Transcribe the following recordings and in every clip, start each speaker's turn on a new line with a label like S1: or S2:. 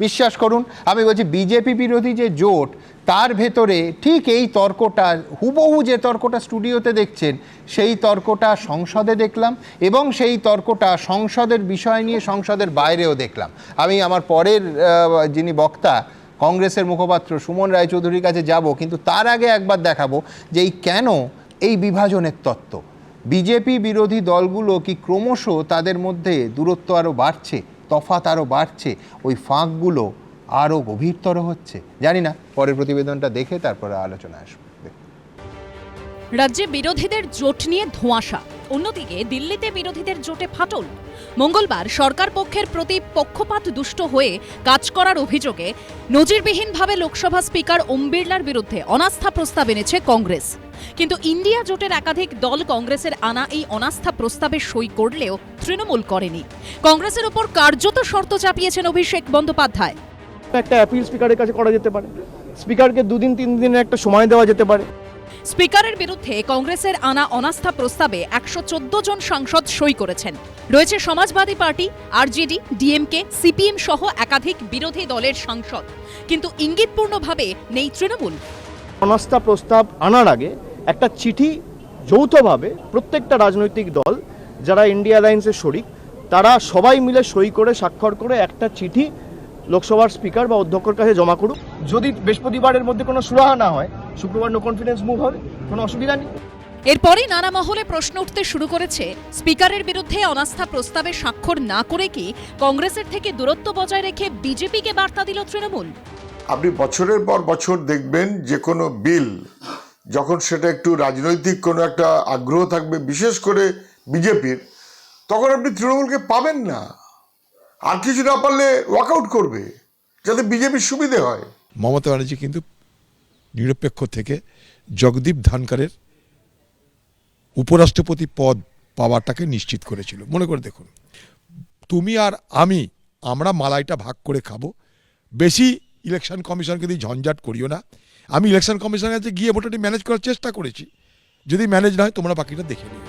S1: বিশ্বাস করুন, আমি বলছি বিজেপি বিরোধী যে জোট, তার ভেতরে ঠিক এই তর্কটা, হুবহু যে তর্কটা স্টুডিওতে দেখছেন সেই তর্কটা সংসদে দেখলাম, এবং সেই তর্কটা সংসদের বিষয় নিয়ে সংসদের বাইরেও দেখলাম। আমি আমার পরের যিনি বক্তা কংগ্রেসের মুখপাত্র সুমন রায়চৌধুরীর কাছে যাব, কিন্তু তার আগে একবার দেখাবো যে এই কেন এই বিভাজনের তত্ত্ব। বিজেপি বিরোধী দলগুলো কি ক্রমশ তাদের মধ্যে দূরত্ব আরও বাড়ছে, তফাৎ আরও বাড়ছে, ওই ফাঁকগুলো আরও গভীরতর হচ্ছে? জানি না, পরের প্রতিবেদনটা দেখে তারপরে আলোচনা আসবে।
S2: রাজ্যে বিরোধীদের জোট নিয়ে ধোঁয়াশা, অন্যদিকে দিল্লিতে বিরোধীদের জোটে ফাটল। মঙ্গলবার সরকার পক্ষের প্রতি পক্ষপাত দুষ্ট হয়ে কাজ করার অভিযোগে নজিরবিহীনভাবে লোকসভা স্পিকার ওম বিড়লার বিরুদ্ধে অনাস্থা প্রস্তাব এনেছে কংগ্রেস। কিন্তু ইন্ডিয়া জোটের একাধিক দল কংগ্রেসের আনা এই অনাস্থা প্রস্তাবে সই করলেও তৃণমূল করেনি। কংগ্রেসের উপর কার্যত শর্ত চাপিয়েছেন অভিষেক বন্দ্যোপাধ্যায়।
S3: একটা অ্যাপিল স্পিকারের কাছে করা যেতে পারে, স্পিকারকে 2 দিন 3 দিনের একটা সময় দেওয়া যেতে পারে।
S2: স্পিকারের বিরুদ্ধে কংগ্রেসের আনা অনাস্থা প্রস্তাবে 114 জন সাংসদ সই করেছেন। রয়েছে Samajwadi party, RJD, DMK, CPM সহ একাধিক বিরোধী দলের সাংসদ, কিন্তু ইঙ্গিতপূর্ণভাবে নেই তৃণমূল।
S3: অনাস্থা প্রস্তাব আনার আগে একটা চিঠি যৌথভাবে প্রত্যেকটা রাজনৈতিক দল যারা ইন্ডিয়া অ্যালায়েন্সের শরিক, তারা সবাই মিলে সই করে স্বাক্ষর করে একটা চিঠি লোকসভার স্পিকার বা অধ্যক্ষের কাছে জমা করুক। যদি বৃহস্পতিবারের মধ্যে কোনো সুরাহা না হয়, শুক্রবার নো কনফিডেন্স মুভ হবে, কোনো অসুবিধা নেই।
S2: এরপরই নানা মহলে প্রশ্ন উঠতে শুরু করেছে, স্পিকারের বিরুদ্ধে অনাস্থা প্রস্তাবে স্বাক্ষর না করে কি কংগ্রেসের থেকে দূরত্ব বজায় রেখে বিজেপিকে বার্তা দিল তৃণমূল?
S4: আপনি বছরের পর বছর দেখবেন যে কোনো বিল যখন সেটা একটু রাজনৈতিক কোনো একটা আগ্রহ থাকবে, বিশেষ করে বিজেপির, তখন আপনি তৃণমূলকে পাবেন না। আর কিছু না পারলে ওয়াকআউট করবে, যাতে বিজেপির সুবিধে হয়।
S5: মমতা ব্যানার্জি কিন্তু নিরপেক্ষ থেকে জগদীপ ধনকরের উপরাষ্ট্রপতি পদ পাওয়াটাকে নিশ্চিত করেছিল। মনে করে দেখুন, তুমি আর আমরা মালাইটা ভাগ করে খাবো, বেশি ইলেকশন কমিশনকে দিয়ে ঝঞ্ঝাট করিও না। আমি ইলেকশন কমিশনের কাছে গিয়ে ভোটারটি ম্যানেজ করার চেষ্টা করেছি, যদি ম্যানেজ না হয় তোমরা বাকিটা দেখে নিও।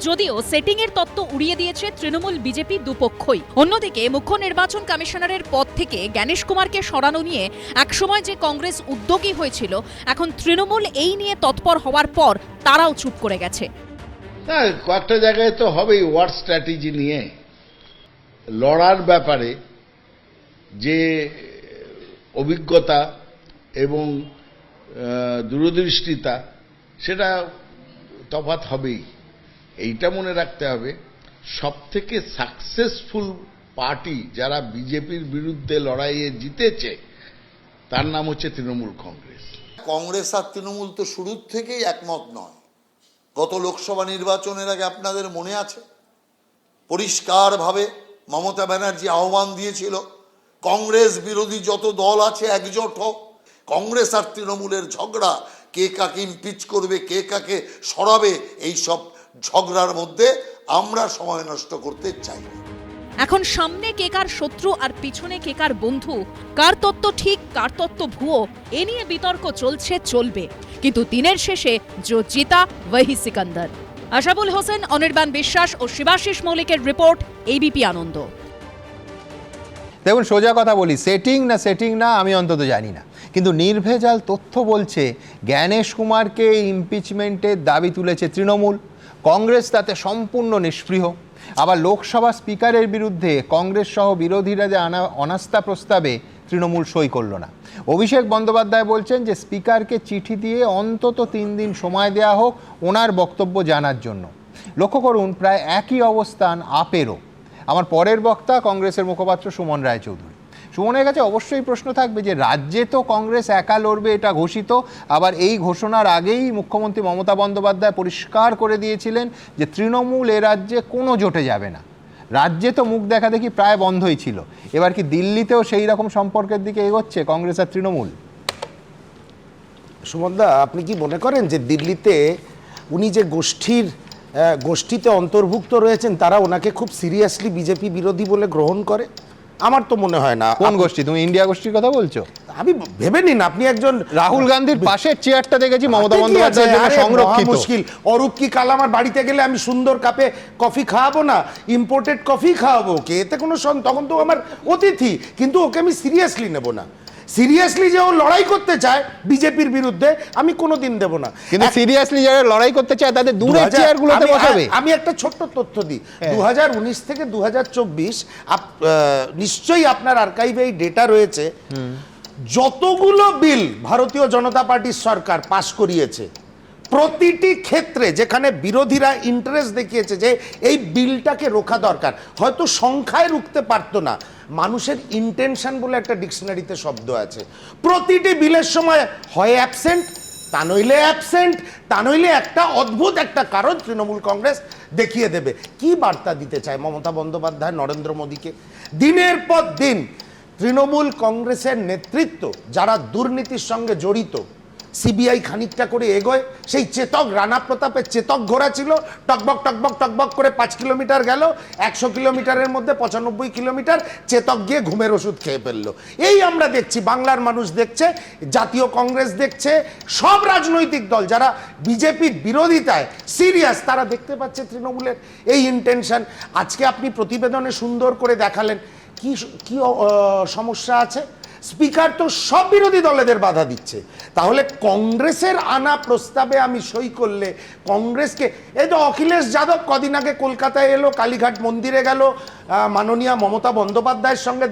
S2: যদিও সেটিং এর তত্ত্ব উড়িয়ে দিয়েছে তৃণমূল বিজেপি দুপক্ষই। অন্যদিকে মুখ্য নির্বাচন কমিশনারের পদ থেকে জ্ঞানেশ কুমারকে সরানো নিয়ে একসময় যে কংগ্রেস উদ্যোগী হয়েছিল, এখন তৃণমূল এই নিয়ে তৎপর হওয়ার পর তারাও চুপ করে গেছে।
S6: না, কয়েকটা জায়গায় তো হবেই ওয়ার স্ট্র্যাটেজি নিয়ে লড়ার ব্যাপারে যে অভিজ্ঞতা এবং দূরদৃষ্টিতা, সেটা তফাৎ হবেই। এইটা মনে রাখতে হবে, সবথেকে সাকসেসফুল পার্টি যারা বিজেপির বিরুদ্ধে লড়াইয়ে জিতেছে, তার নাম হচ্ছে তৃণমূল কংগ্রেস।
S7: কংগ্রেস আর তৃণমূল তো শুরুর থেকেই একমত নয়। গত লোকসভা নির্বাচনের আগে আপনাদের মনে আছে, পরিষ্কারভাবে মমতা ব্যানার্জি আহ্বান দিয়েছিল, কংগ্রেস বিরোধী যত দল আছে একজোট হোক। কংগ্রেস আর তৃণমূলের ঝগড়া, কে কাকে ইমপিচ করবে, কে কাকে সরাবে, এই সব ঝগড়ার মধ্যে আমরা সময় নষ্ট করতে চাই না।
S2: এখন সামনে কে কার শত্রু আর পিছনে কে কার বন্ধু, কার তত্ত্ব ঠিক কার তত্ত্ব ভুয়ো, এ নিয়ে বিতর্ক চলবে, কিন্তু দিনের শেষে जो जीता वही सिकंदर। আশাবুল হোসেন, অনির্বাণ বিশ্বাস ও শিবাশিস মৌলিকের রিপোর্ট, এবিপি আনন্দ।
S1: দেখুন, সোজা কথা বলি, সেটিং না আমি অন্তত জানি না, কিন্তু নির্ভেজাল তথ্য বলছে জ্ঞানেশ কুমারকে ইমপিচমেন্টের দাবি তুলেছে তৃণমূল, কংগ্রেস তাতে সম্পূর্ণ নিষ্পৃহ। আবার লোকসভা স্পিকারের বিরুদ্ধে কংগ্রেস সহ বিরোধীরা যে অনাস্থা প্রস্তাবে তৃণমূল সই করল না। অভিষেক বন্দ্যোপাধ্যায় বলছেন যে স্পিকারকে চিঠি দিয়ে অন্তত 3 দিন সময় দেওয়া হোক ওনার বক্তব্য জানার জন্য। লক্ষ্য করুন, প্রায় একই অবস্থান আপেরও। আমার পরের বক্তা কংগ্রেসের মুখপাত্র সুমন রায়চৌধুরী। সুমনের কাছে অবশ্যই প্রশ্ন থাকবে যে রাজ্যে তো কংগ্রেস একা লড়বে, এটা ঘোষিত। আবার এই ঘোষণার আগেই মুখ্যমন্ত্রী মমতা বন্দ্যোপাধ্যায় পরিষ্কার করে দিয়েছিলেন যে তৃণমূল এ রাজ্যে কোনো জোটে যাবে না। রাজ্যে তো মুখ দেখা দেখি প্রায় বন্ধই ছিল। এবার কি দিল্লিতেও সেই রকম সম্পর্কের দিকে এগোচ্ছে কংগ্রেস আর তৃণমূল?
S8: সুমনদা, আপনি কি মনে করেন যে দিল্লিতে উনি যে গোষ্ঠীতে অন্তর্ভুক্ত রয়েছেন, তারা ওনাকে খুব সিরিয়াসলি বিজেপি বিরোধী বলে গ্রহণ করে? আমার তো মনে হয় না।
S1: কোন গোষ্ঠী? তুমি ইন্ডিয়া গোষ্ঠীর কথা বলছো?
S8: আমি ভেবে নিন, আপনি একজন
S1: রাহুল গান্ধীর পাশের চেয়ারটা দেখেছি মমতা বন্দ্যোপাধ্যায়ের জন্য সংরক্ষিত।
S8: মুশকিল। অরূপ কি কাল আমার বাড়িতে গেলে আমি সুন্দর কাপে কফি খাওয়াবো না, ইম্পোর্টেড কফি খাওয়াবো ওকে, এতে কোনো তখন তো আমার অতিথি, কিন্তু ওকে আমি সিরিয়াসলি নেব না। সিরিয়াসলি যে ও লড়াই করতে চায় বিজেপির বিরুদ্ধে, আমি কোনোদিন দেব না।
S1: কিন্তু সিরিয়াসলি যারা লড়াই করতে চায় তাদের দূরের চেয়ারগুলোতে বসাবে।
S8: আমি একটা ছোট্ট তথ্য দিই, 2019 থেকে 2024 নিশ্চয়ই আপনার আর্কাইভে এই ডেটা রয়েছে, যতগুলো বিল ভারতীয় জনতা পার্টির সরকার পাশ করিয়েছে, প্রতিটি ক্ষেত্রে যেখানে বিরোধীরা ইন্টারেস্ট দেখিয়েছে যে এই বিলটাকে রোখা দরকার, হয়তো সংখ্যায় রুখতে পারতো না, মানুষের ইন্টেনশন বলে একটা ডিকশনারিতে শব্দ আছে, প্রতিটি বিলের সময় হয় অ্যাবসেন্ট, তা নইলে অ্যাবসেন্ট, তা নইলে একটা অদ্ভুত একটা কারণ তৃণমূল কংগ্রেস দেখিয়ে দেবে। কি বার্তা দিতে চায় মমতা বন্দ্যোপাধ্যায় নরেন্দ্র মোদীকে? দিনের পর দিন তৃণমূল কংগ্রেসের নেতৃত্ব যারা দুর্নীতির সঙ্গে জড়িত, সিবিআই খানিকটা করে এগোয়, সেই চেতক রানা প্রতাপের চেতক ঘোড়া ছিল, টকবক টকবক টকবক করে 5 কিলোমিটার গেল, 100 কিলোমিটারের মধ্যে 95 কিলোমিটার চেতক গিয়ে ঘুমের ওষুধ খেয়ে ফেললো। এই আমরা দেখছি, বাংলার মানুষ দেখছে, জাতীয় কংগ্রেস দেখছে, সব রাজনৈতিক দল যারা বিজেপির বিরোধিতায় সিরিয়াস, তারা দেখতে পাচ্ছে তৃণমূলের এই ইন্টেনশন। আজকে আপনি প্রতিবেদনে সুন্দর করে দেখালেন কি কি সমস্যা আছে। স্পিকার তো সব বিরোধী দলেদের বাধা দিচ্ছে, তাহলে কংগ্রেসের আনা প্রস্তাবে আমি সই করলে কংগ্রেসকে, এই তো অখিলেশ যাদব কদিন আগে কলকাতায় এলো, কালীঘাট মন্দিরে গেল, মাননীয় মমতা বন্দ্যোপাধ্যায়ের সঙ্গে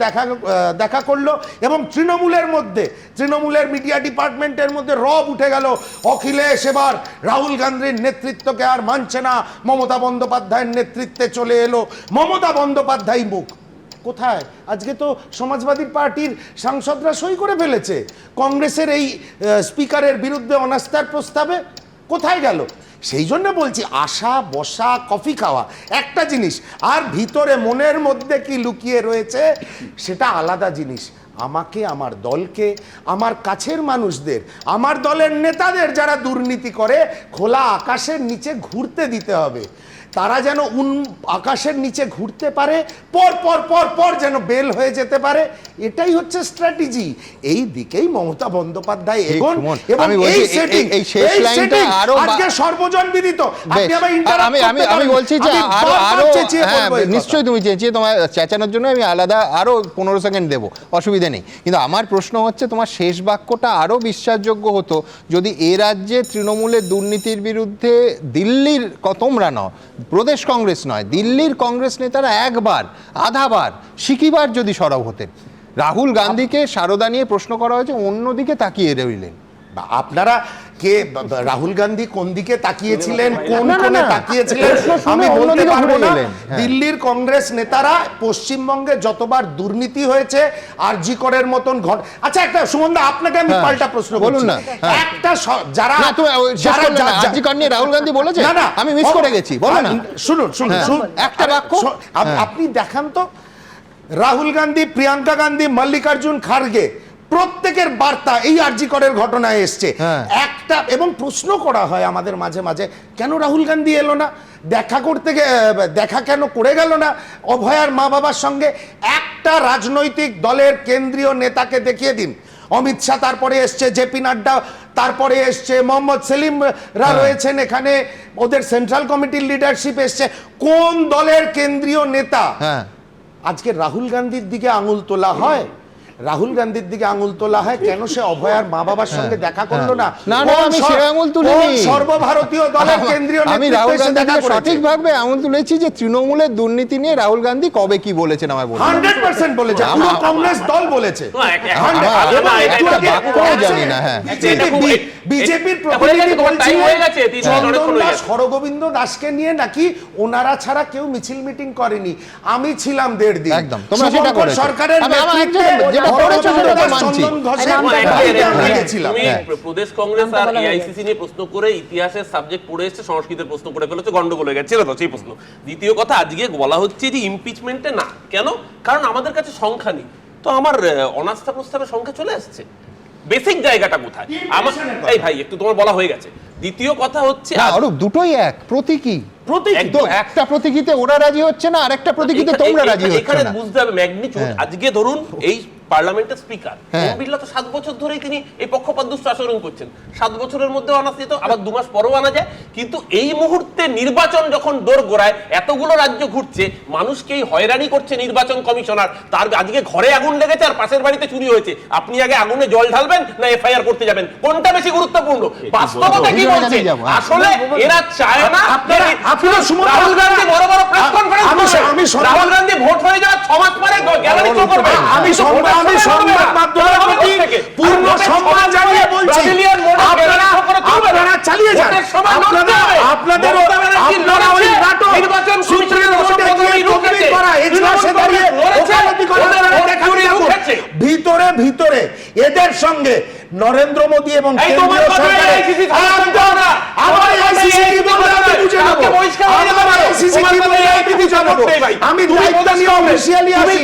S8: দেখা করলো, এবং তৃণমূলের মধ্যে, তৃণমূলের মিডিয়া ডিপার্টমেন্টের মধ্যে রব উঠে গেল, অখিলেশ এবার রাহুল গান্ধীর নেতৃত্বকে আর মানছে না, মমতা বন্দ্যোপাধ্যায়ের নেতৃত্বে চলে এলো। মমতা বন্দ্যোপাধ্যায় মুখ কোথায়? আজকে তো সমাজবাদী পার্টির সাংসদরা সই করে ফেলেছে কংগ্রেসের এই স্পিকারের বিরুদ্ধে অনাস্থার প্রস্তাবে, কোথায় গেল? সেই জন্য বলছি, আসা বসা কফি খাওয়া একটা জিনিস, আর ভিতরে মনের মধ্যে কি লুকিয়ে রয়েছে সেটা আলাদা জিনিস। আমাকে, আমার দলকে, আমার কাছের মানুষদের, আমার দলের নেতাদের যারা দুর্নীতি করে খোলা আকাশের নিচে ঘুরতে দিতে হবে। তারা যেন আকাশের নিচে ঘুরতে পারে, পর পর পর পর যেন বেল হয়ে যেতে পারে, এটাই হচ্ছে স্ট্র্যাটেজি। এই দিকেই মমতা বন্দ্যোপাধ্যায় এগোন, এবং এই সেটিং, এই শেষ লাইনটা আরো আজকে সর্বজন বিদিত। আপনি আবার ইন্টারাপ্ট করতে পারেন, আমি বলছি যে আরো
S1: নিশ্চয়ই তুমি চেঁচিয়ে, তোমার চেঁচানোর জন্য আমি আলাদা আরো 15 সেকেন্ড দেবো, অসুবিধা নেই। কিন্তু আমার প্রশ্ন হচ্ছে, তোমার শেষ বাক্যটা আরো বিশ্বাসযোগ্য হতো যদি এ রাজ্যে তৃণমূলের দুর্নীতির বিরুদ্ধে দিল্লির, তোমরা নও, প্রদেশ কংগ্রেস নয়, দিল্লির কংগ্রেস নেতারা একবার আধাবার সিকিবার যদি সরব হতেন। রাহুল গান্ধীকে সারদা নিয়ে প্রশ্ন করা হয়েছে, অন্যদিকে তাকিয়ে রইলেন।
S8: আপনারা কে, রাহুল গান্ধী কোন দিকে তাকিয়েছিলেন, কোন কোণে তাকিয়েছিলেন আমি বলতে পারবো না। দিল্লির কংগ্রেস নেতারা পশ্চিমবঙ্গে যতবার দুর্নীতি হয়েছে, আরজি করের মতন আচ্ছা, একটা সুমনদা আপনাকে আমি পাল্টা প্রশ্ন বলুন না, একটা যারা
S1: আরজি কর নিয়ে রাহুল গান্ধী বলেছে, না আমি মিস করে গেছি, বলো না,
S8: শুনুন শুনুন একটা বাক্য আপনি দেখান তো। রাহুল গান্ধী, প্রিয়াঙ্কা গান্ধী, মল্লিকার্জুন খার্গে প্রত্যেকের বার্তা এই আরজি করের ঘটনায় এসছে একটা, এবং প্রশ্ন করা হয় আমাদের মাঝে মাঝে, কেন রাহুল গান্ধী এলো না, দেখা করতে, দেখা কেন করে গেল না অভয়ার মা বাবার সঙ্গে? একটা রাজনৈতিক দলের কেন্দ্রীয় নেতাকে দেখিয়ে দিন। অমিত শাহ, তারপরে এসছে জেপি নাড্ডা, তারপরে এসছে মোহাম্মদ সেলিমরা রয়েছেন এখানে, ওদের সেন্ট্রাল কমিটির লিডারশিপ এসছে, কোন দলের কেন্দ্রীয় নেতা? আজকে রাহুল গান্ধীর দিকে আঙুল তোলা হয়, রাহুল গান্ধীর দিকে আঙুল তোলা হয় কেন সে অভয়ার মা বাবার সঙ্গে দেখা করলো না?
S1: আমি সে আঙুল তুলিনি,
S8: সর্বভারতীয় দলের কেন্দ্রীয়
S1: আমি রাহুল গান্ধীকে সঠিকভাবে আঙুল তুলেছি যে তৃণমূলের দুর্নীতি নিয়ে রাহুল গান্ধী কবে কি বলেছেন আমায় বলুন।
S8: 100% বলেছে, পুরো কংগ্রেস দল বলেছে,
S1: জানি না। হ্যাঁ,
S8: বিজেপির প্রতিনিধি বলছিলেন হরগোবিন্দ দাসকে নিয়ে নাকি ওনারা ছাড়া কেউ মিছিল মিটিং করেনি। আমি ছিলাম 1.5 দিন,
S1: একদম তোমরা সেটা করেছো,
S8: সরকারের নেতৃত্বে
S9: প্রদেশ কংগ্রেস আর এআইসিসি নিয়ে প্রশ্ন করে ইতিহাসের সাবজেক্ট পড়ে এসেছে, সংস্কৃতের প্রশ্ন করে ফেলেছে, গন্ডগোল হয়ে গেছে, তো সেই প্রশ্ন। দ্বিতীয় কথা, আজকে বলা হচ্ছে যে ইমপিচমেন্টে না, কেন? কারণ আমাদের কাছে সংখ্যা নেই। তো আমার অনাস্থা প্রস্তাবের সংখ্যা চলে আসছে, বেসিক জায়গাটা কোথায়? আমার এই ভাই একটু তোমার বলা হয়ে গেছে, দ্বিতীয় কথা হচ্ছে
S1: না অরূপ, দুটোই এক প্রতীকী।
S3: প্রতীকী
S1: তো একটা প্রতীকীতে ওরা রাজি হচ্ছে না, আর একটা প্রতীকীতে তোমরা রাজি হচ্ছে
S9: এখানে
S1: না।
S9: বুঝতে হবে ম্যাগনিটিউড। আজকে ধরুন এই পার্লামেন্টের স্পিকার ওম বিড়লা তো 7 বছর ধরেই তিনি এই পক্ষপাত দুষ্ট আচরণ করছেন। 7 বছরের মধ্যেও আনা যেত, আবার 2 মাস পরেও আনা যায়। কিন্তু এই মুহূর্তে নির্বাচন যখন দোর গোড়ায়, এতগুলো রাজ্য ঘুরছে, মানুষকেই হয়রানি করছে নির্বাচন কমিশনার। তার আজকে ঘরে আগুন লেগেছে আর পাশের বাড়িতে চুরি হয়েছে, আপনি আগে আগুনে জল ঢালবেন না এফআইআর করতে যাবেন, কোনটা বেশি গুরুত্বপূর্ণ? বাস্তবতা কি বলছে? আসলে এরা চায় না। রাহুল গান্ধী বড় বড় প্রেস কনফারেন্স করবে, রাহুল গান্ধী ভোট হয়ে যাওয়ার 6 মাস পরে গ্যালারি শো করবে।
S3: আমি সংবাদ মাধ্যমের প্রতি পূর্ণ সম্মান জানিয়ে বলছি, আপনারা চালিয়ে যান। আপনাদেরও আপনারা ওই নাটক সুপ্রিম কোর্টে গিয়ে তকলিফ করা, এজলাসে দাঁড়িয়ে ওকালতি করে ভিতরে ভিতরে এদের সঙ্গে নরেন্দ্র মোদী এবং কেন্দ্রীয় সরকারের আমি দায়িত্ব নিয়ে অফিসিয়ালি আসি,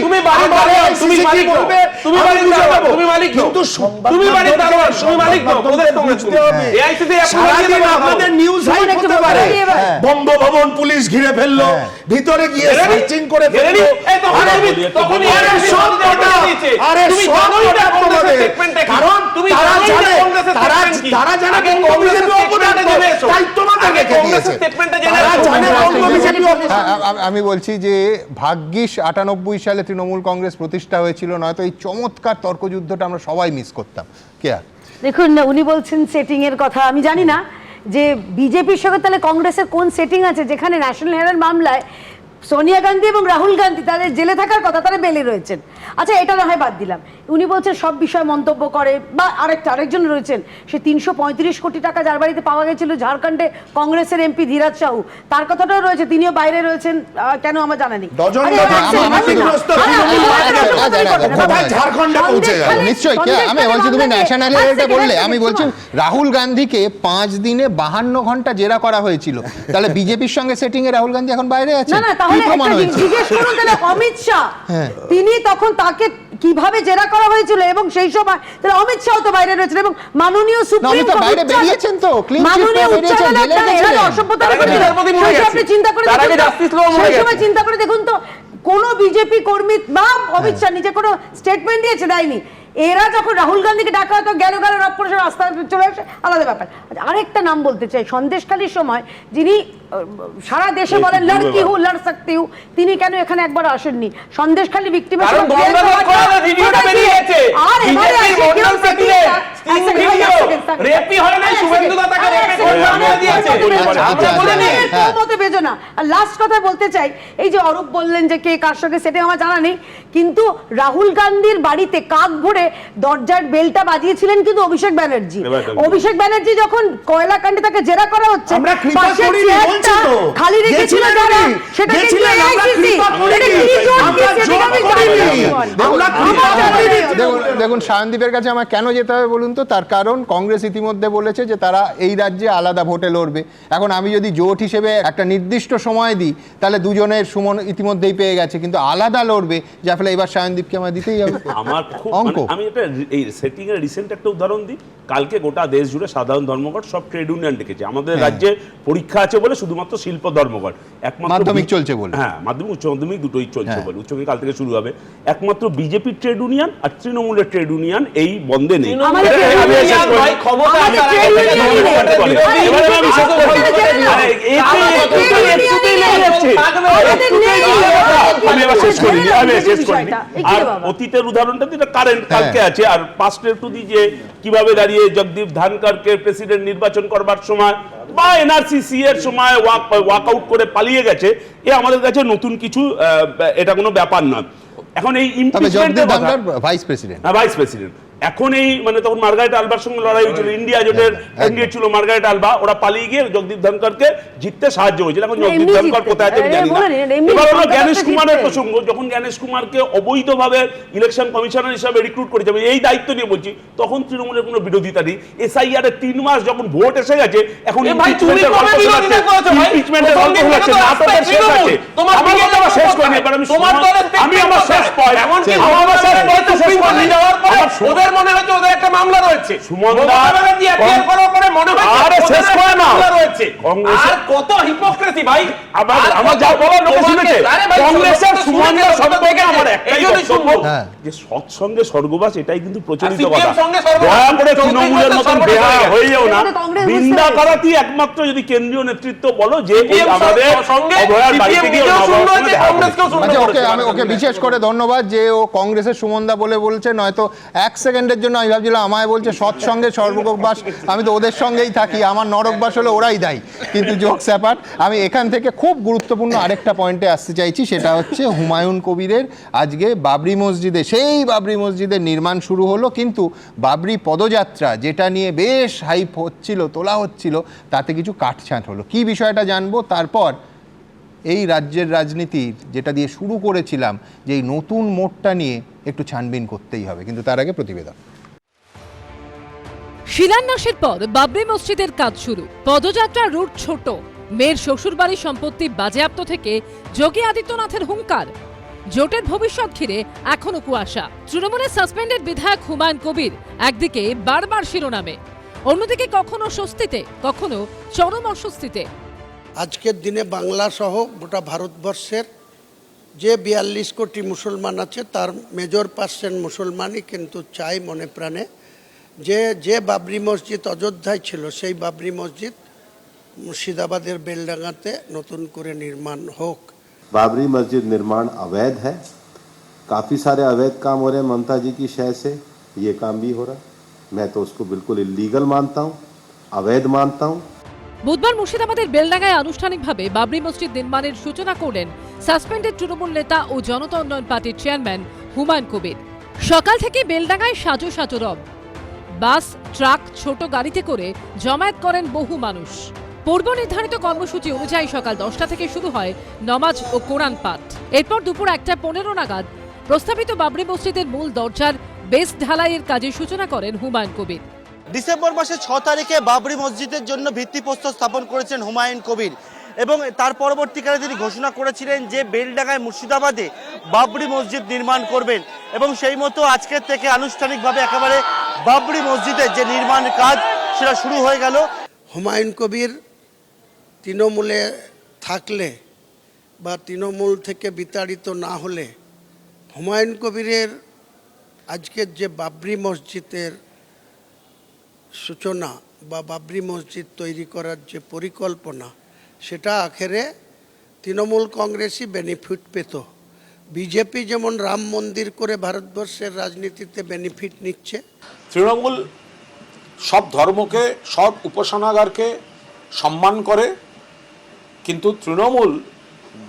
S3: কিন্তু সারাদিন আপনাদের নিউজ হাইপ হতে পারে। বঙ্গভবন পুলিশ ঘিরে ফেললো, ভিতরে গিয়ে সার্চিং করে ফেললো। কারণ তারা জানে কংগ্রেসের অপদার্থ, তাই তোমাদেরকে দিয়েছে।
S1: আমি বলছি যে ভাগ্যিস 98 সালে তৃণমূল কংগ্রেস প্রতিষ্ঠা হয়েছিল, নয়তো এই চমৎকার তর্কযুদ্ধটা আমরা সবাই মিস করতাম। কে আর
S10: দেখুন, উনি বলছেন সেটিং এর কথা, আমি জানি না যে বিজেপির সঙ্গে তাহলে কংগ্রেসের কোন সেটিং আছে যেখানে ন্যাশনাল হেরাল্ড মামলায় সোনিয়া গান্ধী এবং রাহুল গান্ধী তাদের জেলে থাকার কথা, তারা বেলে রয়েছেন। আচ্ছা, এটা না হয় বাদ দিলাম, উনি বলছেন সব বিষয় মন্তব্য করে, বা আরেকজন রয়েছেন সে 335 কোটি টাকা যার বাড়িতে পাওয়া গেছিল ঝাড়খণ্ডে কংগ্রেসের এমপি ধীরাজ সাহু, তার কথাটাও রয়েছে, তিনিও বাইরে রয়েছেন, কেন আমার জানা নেই।
S1: নিশ্চয়ই আমি বলছি, তুমি ন্যাশনাল হেরাল্ডে বললে, আমি বলছি রাহুল গান্ধীকে 5 দিনে 52 ঘন্টা জেরা করা হয়েছিল, তাহলে বিজেপির সঙ্গে সেটিং এ রাহুল গান্ধী এখন বাইরে আছে।
S10: জিজ্ঞেস করুন তাহলে অমিত শাহ, তিনি তখন তাকে কিভাবে জেরা করা হয়েছিল, এবং সেই সময় তাহলে অমিত শাহ তো বাইরে রয়েছেন, এবং মাননীয় সুপ্রিম কোর্ট বাইরে বেরিয়েছেন, তো মাননীয় উচ্চ আদালত অসভ্যতা আপনি চিন্তা করে চিন্তা করে দেখুন তো, কোন বিজেপি কর্মী বা অমিত শাহ নিজে কোনো স্টেটমেন্ট দিয়েছে? দেয়নি। এরা যখন রাহুল গান্ধীকে ডাকা হতো গেল রপ্পরে রাস্তা চলে আসে, আলাদা ব্যাপার। আরেকটা নাম বলতে চাই, সন্দেশখালীর সময় যিনি সারা দেশে বলেন লড়কি হু লড় সকতি হু, তিনি কেন এখানে একবার আসেননি? সন্দেশখালী ভিক্টিমের বেজনা। আর লাস্ট কথা বলতে চাই, এই যে অরূপ বললেন যে কে কার সঙ্গে, সেটা আমার জানা নেই, কিন্তু রাহুল গান্ধীর বাড়িতে কাক ভরে দরজার বেলটা বাজিয়েছিলেন কিন্তু অভিষেক ব্যানার্জি। অভিষেক ব্যানার্জি যখন কয়লা কাণ্ডে তাকে জেরা করা হচ্ছে, খালি রেখেছিল যারা, সেটা
S1: দেখুন, সায়নদীপের কাছে আমার কেন যেতে হবে বলুন তো? তার কারণ কংগ্রেস ইতিমধ্যে বলেছে যে তারা এই রাজ্যে আলাদা ভোটে লড়বে। এখন আমি যদি জোট হিসেবে একটা নির্দিষ্ট সময় দিই, তাহলে দুজনের সুমন ইতিমধ্যেই পেয়ে গেছে, কিন্তু আলাদা লড়বে, যার ফলে এবার সায়নদীপকে আমার দিতেই হবে
S11: আমার অঙ্ক। আমি একটা এই সেটিং এর রিসেন্ট একটা উদাহরণ দিই। কালকে গোটা দেশ জুড়ে সাধারণ ধর্মঘট, সব ট্রেড ইউনিয়ন ডেকেছে। আমাদের রাজ্যে পরীক্ষা আছে বলে শুধুমাত্র শিল্প ধর্মঘট, একমাত্র
S1: মাধ্যমিক চলছে বলে,
S11: হ্যাঁ মাধ্যমিক উচ্চ মাধ্যমিক দুটোই চলছে বলে, উচ্চমাধ্যমিক কাল থেকে শুরু হবে। একমাত্র বিজেপি ট্রেড ইউনিয়ন আর তৃণমূলের ট্রেড ইউনিয়ন এই বন্ধে নেই। অতীতের উদাহরণটা যেটা কারেন্ট কালকে আছে, আর পাস্টের একটু দিই যে কিভাবে দাঁড়িয়ে জগদীপ ধনকরকে প্রেসিডেন্ট নির্বাচন করবার সময় বা এনআরসিসি এর সময় ওয়াকআউট করে পালিয়ে গেছে, এ আমাদের কাছে নতুন কিছু, এটা কোনো ব্যাপার নয়। এখন এই ইমপিচমেন্টের
S1: ভাইস প্রেসিডেন্ট
S11: এখন এই মানে তখন মার্গারেট আলবার সঙ্গে লড়াই হয়েছিল, ইন্ডিয়া জোটের ক্যান্ডিডেট ছিল মার্গারেট আলবা, ওরা পালিয়ে গিয়ে জগদীপ ধনকরকে জিততে সাহায্য হয়েছিল। এখন জগদীপ ধনকর কোথায় আছে আমি জানি না। এবার হলো জ্ঞানেশ কুমারের প্রসঙ্গ, যখন জ্ঞানেশ কুমারকে অবৈধভাবে ইলেকশন কমিশনার হিসাবে রিক্রুট করেছে, আমি এই দায়িত্ব নিয়ে বলছি, তখন তৃণমূলের কোনো বিরোধিতা নেই। এসআইআর এর 3 মাস যখন ভোট এসে গেছে, এখন ইমপিচমেন্টের গল্প শোনাচ্ছে, ইমপিচমেন্টের গল্প শোনাচ্ছে, নাটকের শেষ আছে। আমার কথা শেষ করিনি, এবার আমি আমার শেষ পয়েন্ট, আমার শেষ পয়েন্ট শেষ করিনি।
S9: ওদের মনে হচ্ছে ওদের একটা মামলা রয়েছে,
S11: সুমন
S9: মমতা
S11: দা-
S9: ব্যানার্জি appear করার পরে মনে হয়েছে
S11: আরে শেষ
S9: ওদের
S11: করে নাও।
S9: মামলা রয়েছে।
S11: কংগ্রেসের-
S9: আর কত হিপোক্রেসি ভাই,
S11: আবার
S9: আর
S11: আমার
S9: কত
S11: যা বলার লোকে
S9: তোমাকে-
S11: শুনেছে।
S9: আরে ভাই,
S11: কংগ্রেসের
S9: শুনেছে,
S11: সুমন দা
S9: শুনেছে,
S11: সম্পর্কে
S9: শুনেছে,
S11: আমার
S9: এই
S11: একটাই
S9: জন্যই
S11: বক্তব্য,
S9: শুনবো।
S1: হ্যাঁ।
S11: যে সৎসঙ্গে স্বর্গবাস এটাই কিন্তু প্রচলিত
S9: আর
S11: কথা।
S9: CPM সঙ্গে স্বর্গবাস,
S11: দয়া করে
S9: 34
S11: তৃণমূলের
S9: বছর
S11: মতন
S9: সর্বনাশ
S11: বেহায়া
S9: হয়ে গেছে।
S11: হয়ে যাও না।
S10: এটা তো কংগ্রেস বুঝতে
S11: বৃন্দা
S10: পেরেছে।
S11: কারাতি একমাত্র যদি কেন্দ্রীয় নেতৃত্ব বলো যে ওই
S9: CPM
S11: আমাদের
S9: সঙ্গে
S11: অভয়ার বাড়িতে
S9: CPM
S11: গিয়ে
S9: নিজেও শূন্য
S11: নবাব
S9: হয়েছে,
S11: দেখা
S9: কংগ্রেসকেও শূন্য
S1: আচ্ছা, ওকে
S9: করেছে।
S1: আমি ওকে বিশেষ করে ধন্যবাদ যে ও কংগ্রেসের সুমনদা বলে বলছে, নয়তো এক সেকেন্ডের জন্য আমি ভাবছিলাম আমায় বলছে সৎসঙ্গে স্বর্গবাস, আমি তো ওদের সঙ্গেই থাকি, আমার নরকবাস হলে ওরাই দেয়। কিন্তু জোকস অ্যাপার্ট, আমি এখান থেকে খুব গুরুত্বপূর্ণ আরেকটা পয়েন্টে আসতে চাইছি, সেটা হচ্ছে হুমায়ুন কবিরের আজকে বাবরি মসজিদে, সেই বাবরি মসজিদের নির্মাণ শুরু হলো, কিন্তু বাবরি পদযাত্রা যেটা নিয়ে বেশ হাইপ হচ্ছিল, তোলা হচ্ছিল, তাতে কিছু কাটছাঁট হলো। কি বিষয়টা জানবো, তারপর এই রাজ্যের রাজনীতির যেটা দিয়ে শুরু করেছিলাম, যে এই নতুন মোড়টা নিয়ে একটু ছানবিন করতেই হবে, কিন্তু তার আগে প্রতিবেদন।
S2: শিলান্যাসের পর বাবরি মসজিদের কাজ শুরু, পদযাত্রার রুট ছোট, মেয়ের শ্বশুরবাড়ির সম্পত্তি বাজেয়াপ্ত থেকে যোগী আদিত্যনাথের হুঙ্কার, জোটের ভবিষ্যৎ ঘিরে এখনো কুয়াশা। তৃণমূলের সাসপেন্ডেড বিধায়ক হুমায়ুন কবির একদিকে বারবার শিরোনামে, অন্যদিকে কখনো স্বস্তিতে, কখনো চরম অস্বস্তিতে।
S12: আজকের দিনে বাংলা সহ গোটা ভারতবর্ষের যে 42 কোটি মুসলমান আছে তার মেজর পার্সেন্ট মুসলমানই কিন্তু চায় মনে প্রাণে যে বাবরি মসজিদ অযোধ্যায় ছিল সেই বাবরি মসজিদ মুর্শিদাবাদের বেলডাঙ্গাতে নতুন করে নির্মাণ হোক।
S13: बाबरी मस्जिद निर्माण अवैध है, काफ़ी सारे अवैध काम हो रहे हैं ममता जी की शय से, ये काम भी हो रहा है। मैं तो उसको बिल्कुल इलीगल मानता हूँ, अवैध मानता हूँ।
S2: বুধবার মুর্শিদাবাদের বেলডাঙ্গায় আনুষ্ঠানিকভাবে বাবরি মসজিদ নির্মাণের সূচনা করলেন সাসপেন্ডেড তৃণমূল নেতা ও জনতা উন্নয়ন পার্টির চেয়ারম্যান হুমায়ুন কবির। সকাল থেকে বেলডাঙ্গায় সাজো সাজো রব, বাস, ট্রাক, ছোট গাড়িতে করে জমায়েত করেন বহু মানুষ। পূর্ব নির্ধারিত কর্মসূচি অনুযায়ী সকাল 10টা থেকে শুরু হয় নমাজ ও কোরআন পাঠ। এরপর দুপুর 1:15 নাগাদ প্রস্তাবিত বাবরি মসজিদের মূল দরজার বেস ঢালাইয়ের কাজে সূচনা করেন হুমায়ুন কবির।
S14: ডিসেম্বর মাসের 6 তারিখে বাবরি মসজিদের জন্য ভিত্তিপ্রস্তর স্থাপন করেছেন হুমায়ুন কবির এবং তার পরবর্তীকালে তিনি ঘোষণা করেছিলেন যে বেলডাঙ্গায় মুর্শিদাবাদে বাবরি মসজিদ নির্মাণ করবেন এবং সেই মতো আজকের থেকে আনুষ্ঠানিকভাবে একেবারে বাবরি মসজিদের যে নির্মাণ কাজ সেটা শুরু হয়ে গেল।
S12: হুমায়ুন কবির তৃণমূলে থাকলে বা তৃণমূল থেকে বিতাড়িত না হলে হুমায়ুন কবিরের আজকের যে বাবরি মসজিদের সূচনা বা বাবরি মসজিদ তৈরি করার যে পরিকল্পনা সেটা আখেরে তৃণমূল কংগ্রেসই বেনিফিট পেত। বিজেপি যেমন রাম মন্দির করে ভারতবর্ষের রাজনীতিতে বেনিফিট নিচ্ছে,
S15: তৃণমূল সব ধর্মকে, সব উপাসনাগারকে সম্মান করে, কিন্তু তৃণমূল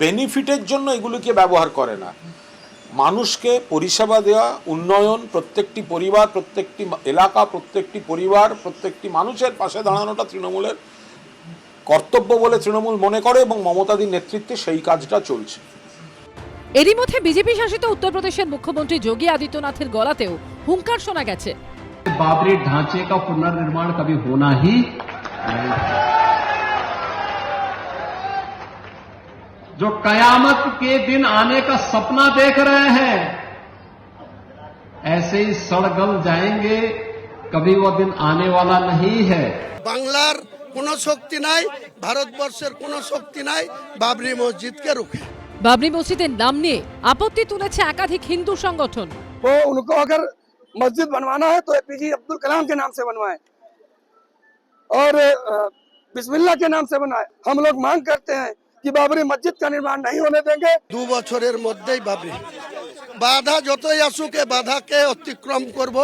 S15: বেনিফিটের জন্য এগুলিকে ব্যবহার করে না। মানুষকে পরিষেবা দেওয়া, উন্নয়ন, প্রত্যেকটি পরিবার, প্রত্যেকটি এলাকা, প্রত্যেকটি পরিবার, প্রত্যেকটি মানুষের পাশে দাঁড়ানোটা তৃণমূলের কর্তব্য বলে তৃণমূল মনে করে এবং মমতাদির নেতৃত্বে সেই কাজটা চলছে।
S2: এরই মধ্যে বিজেপি শাসিত উত্তরপ্রদেশের মুখ্যমন্ত্রী যোগী আদিত্যনাথের গলাতেও হুঙ্কার শোনা গেছে।
S16: बाबरी ढांचे का पुनर्निर्माण कभी होना ही नहीं। जो कयामत के दिन आने का सपना देख रहे हैं ऐसे ही सड़गल जाएंगे, कभी वो दिन आने वाला नहीं है।
S12: বাংলার কোনো শক্তি নাই, ভারতবর্ষের কোনো শক্তি নাই বাবরি মসজিদকে রুখে।
S2: বাবরি মসজিদের নাম নিয়ে আপত্তি তুলেছে একাধিক হিন্দু সংগঠন।
S17: वो उनको अगर मस्जिद बनवाना है तो एपीजे अब्दुल कलाम के नाम से बनवाएं और बिस्मिल्लाह के नाम से बनाएं। हम लोग मांग करते हैं कि बाबरी मस्जिद का निर्माण नहीं होने देंगे।
S12: 2 বছরের মধ্যেই বাবরি বাধা যতই আসুক এ বাধাকে অতিক্রম করব।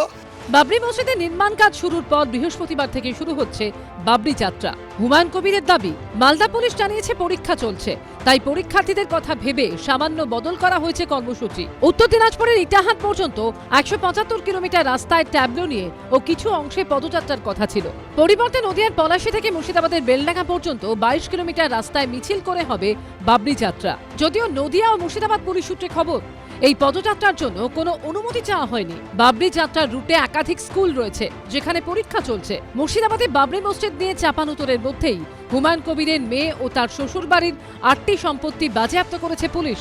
S2: বাবরি মসজিদের নির্মাণ কাজ শুরুর পর বৃহস্পতিবার থেকে শুরু হচ্ছে বাবরি যাত্রা। হুমায়ুন কবিরের দাবি, মালদা পুলিশ জানিয়েছে পরীক্ষা চলছে, তাই পরীক্ষার্থীদের কথা ভেবে সামান্য বদল করা হয়েছে কর্মসূচি। উত্তর দিনাজপুরের ইটাহার পর্যন্ত 175 কিলোমিটার রাস্তায় ট্যাবলো নিয়ে ও কিছু অংশে পদযাত্রার কথা ছিল। পরিবর্তে নদিয়ার পলাশী থেকে মুর্শিদাবাদের বেলডাঙ্গা পর্যন্ত 22 কিলোমিটার রাস্তায় মিছিল করে হবে বাবরি যাত্রা। যদিও নদিয়া ও মুর্শিদাবাদ পুলিশ সূত্রে খবর, এই পদযাত্রার জন্য কোনো অনুমতি চাওয়া হয়নি। বাবরি যাত্রার রুটে একাধিক স্কুল রয়েছে যেখানে পরীক্ষা চলছে। মুর্শিদাবাদে বাবরি মসজিদ নিয়ে চাপানুতরের মধ্যেই হুমায়ুন কবিরের মেয়ে ও তার শ্বশুরবাড়ির 8টি সম্পত্তি বাজেয়াপ্ত করেছে পুলিশ।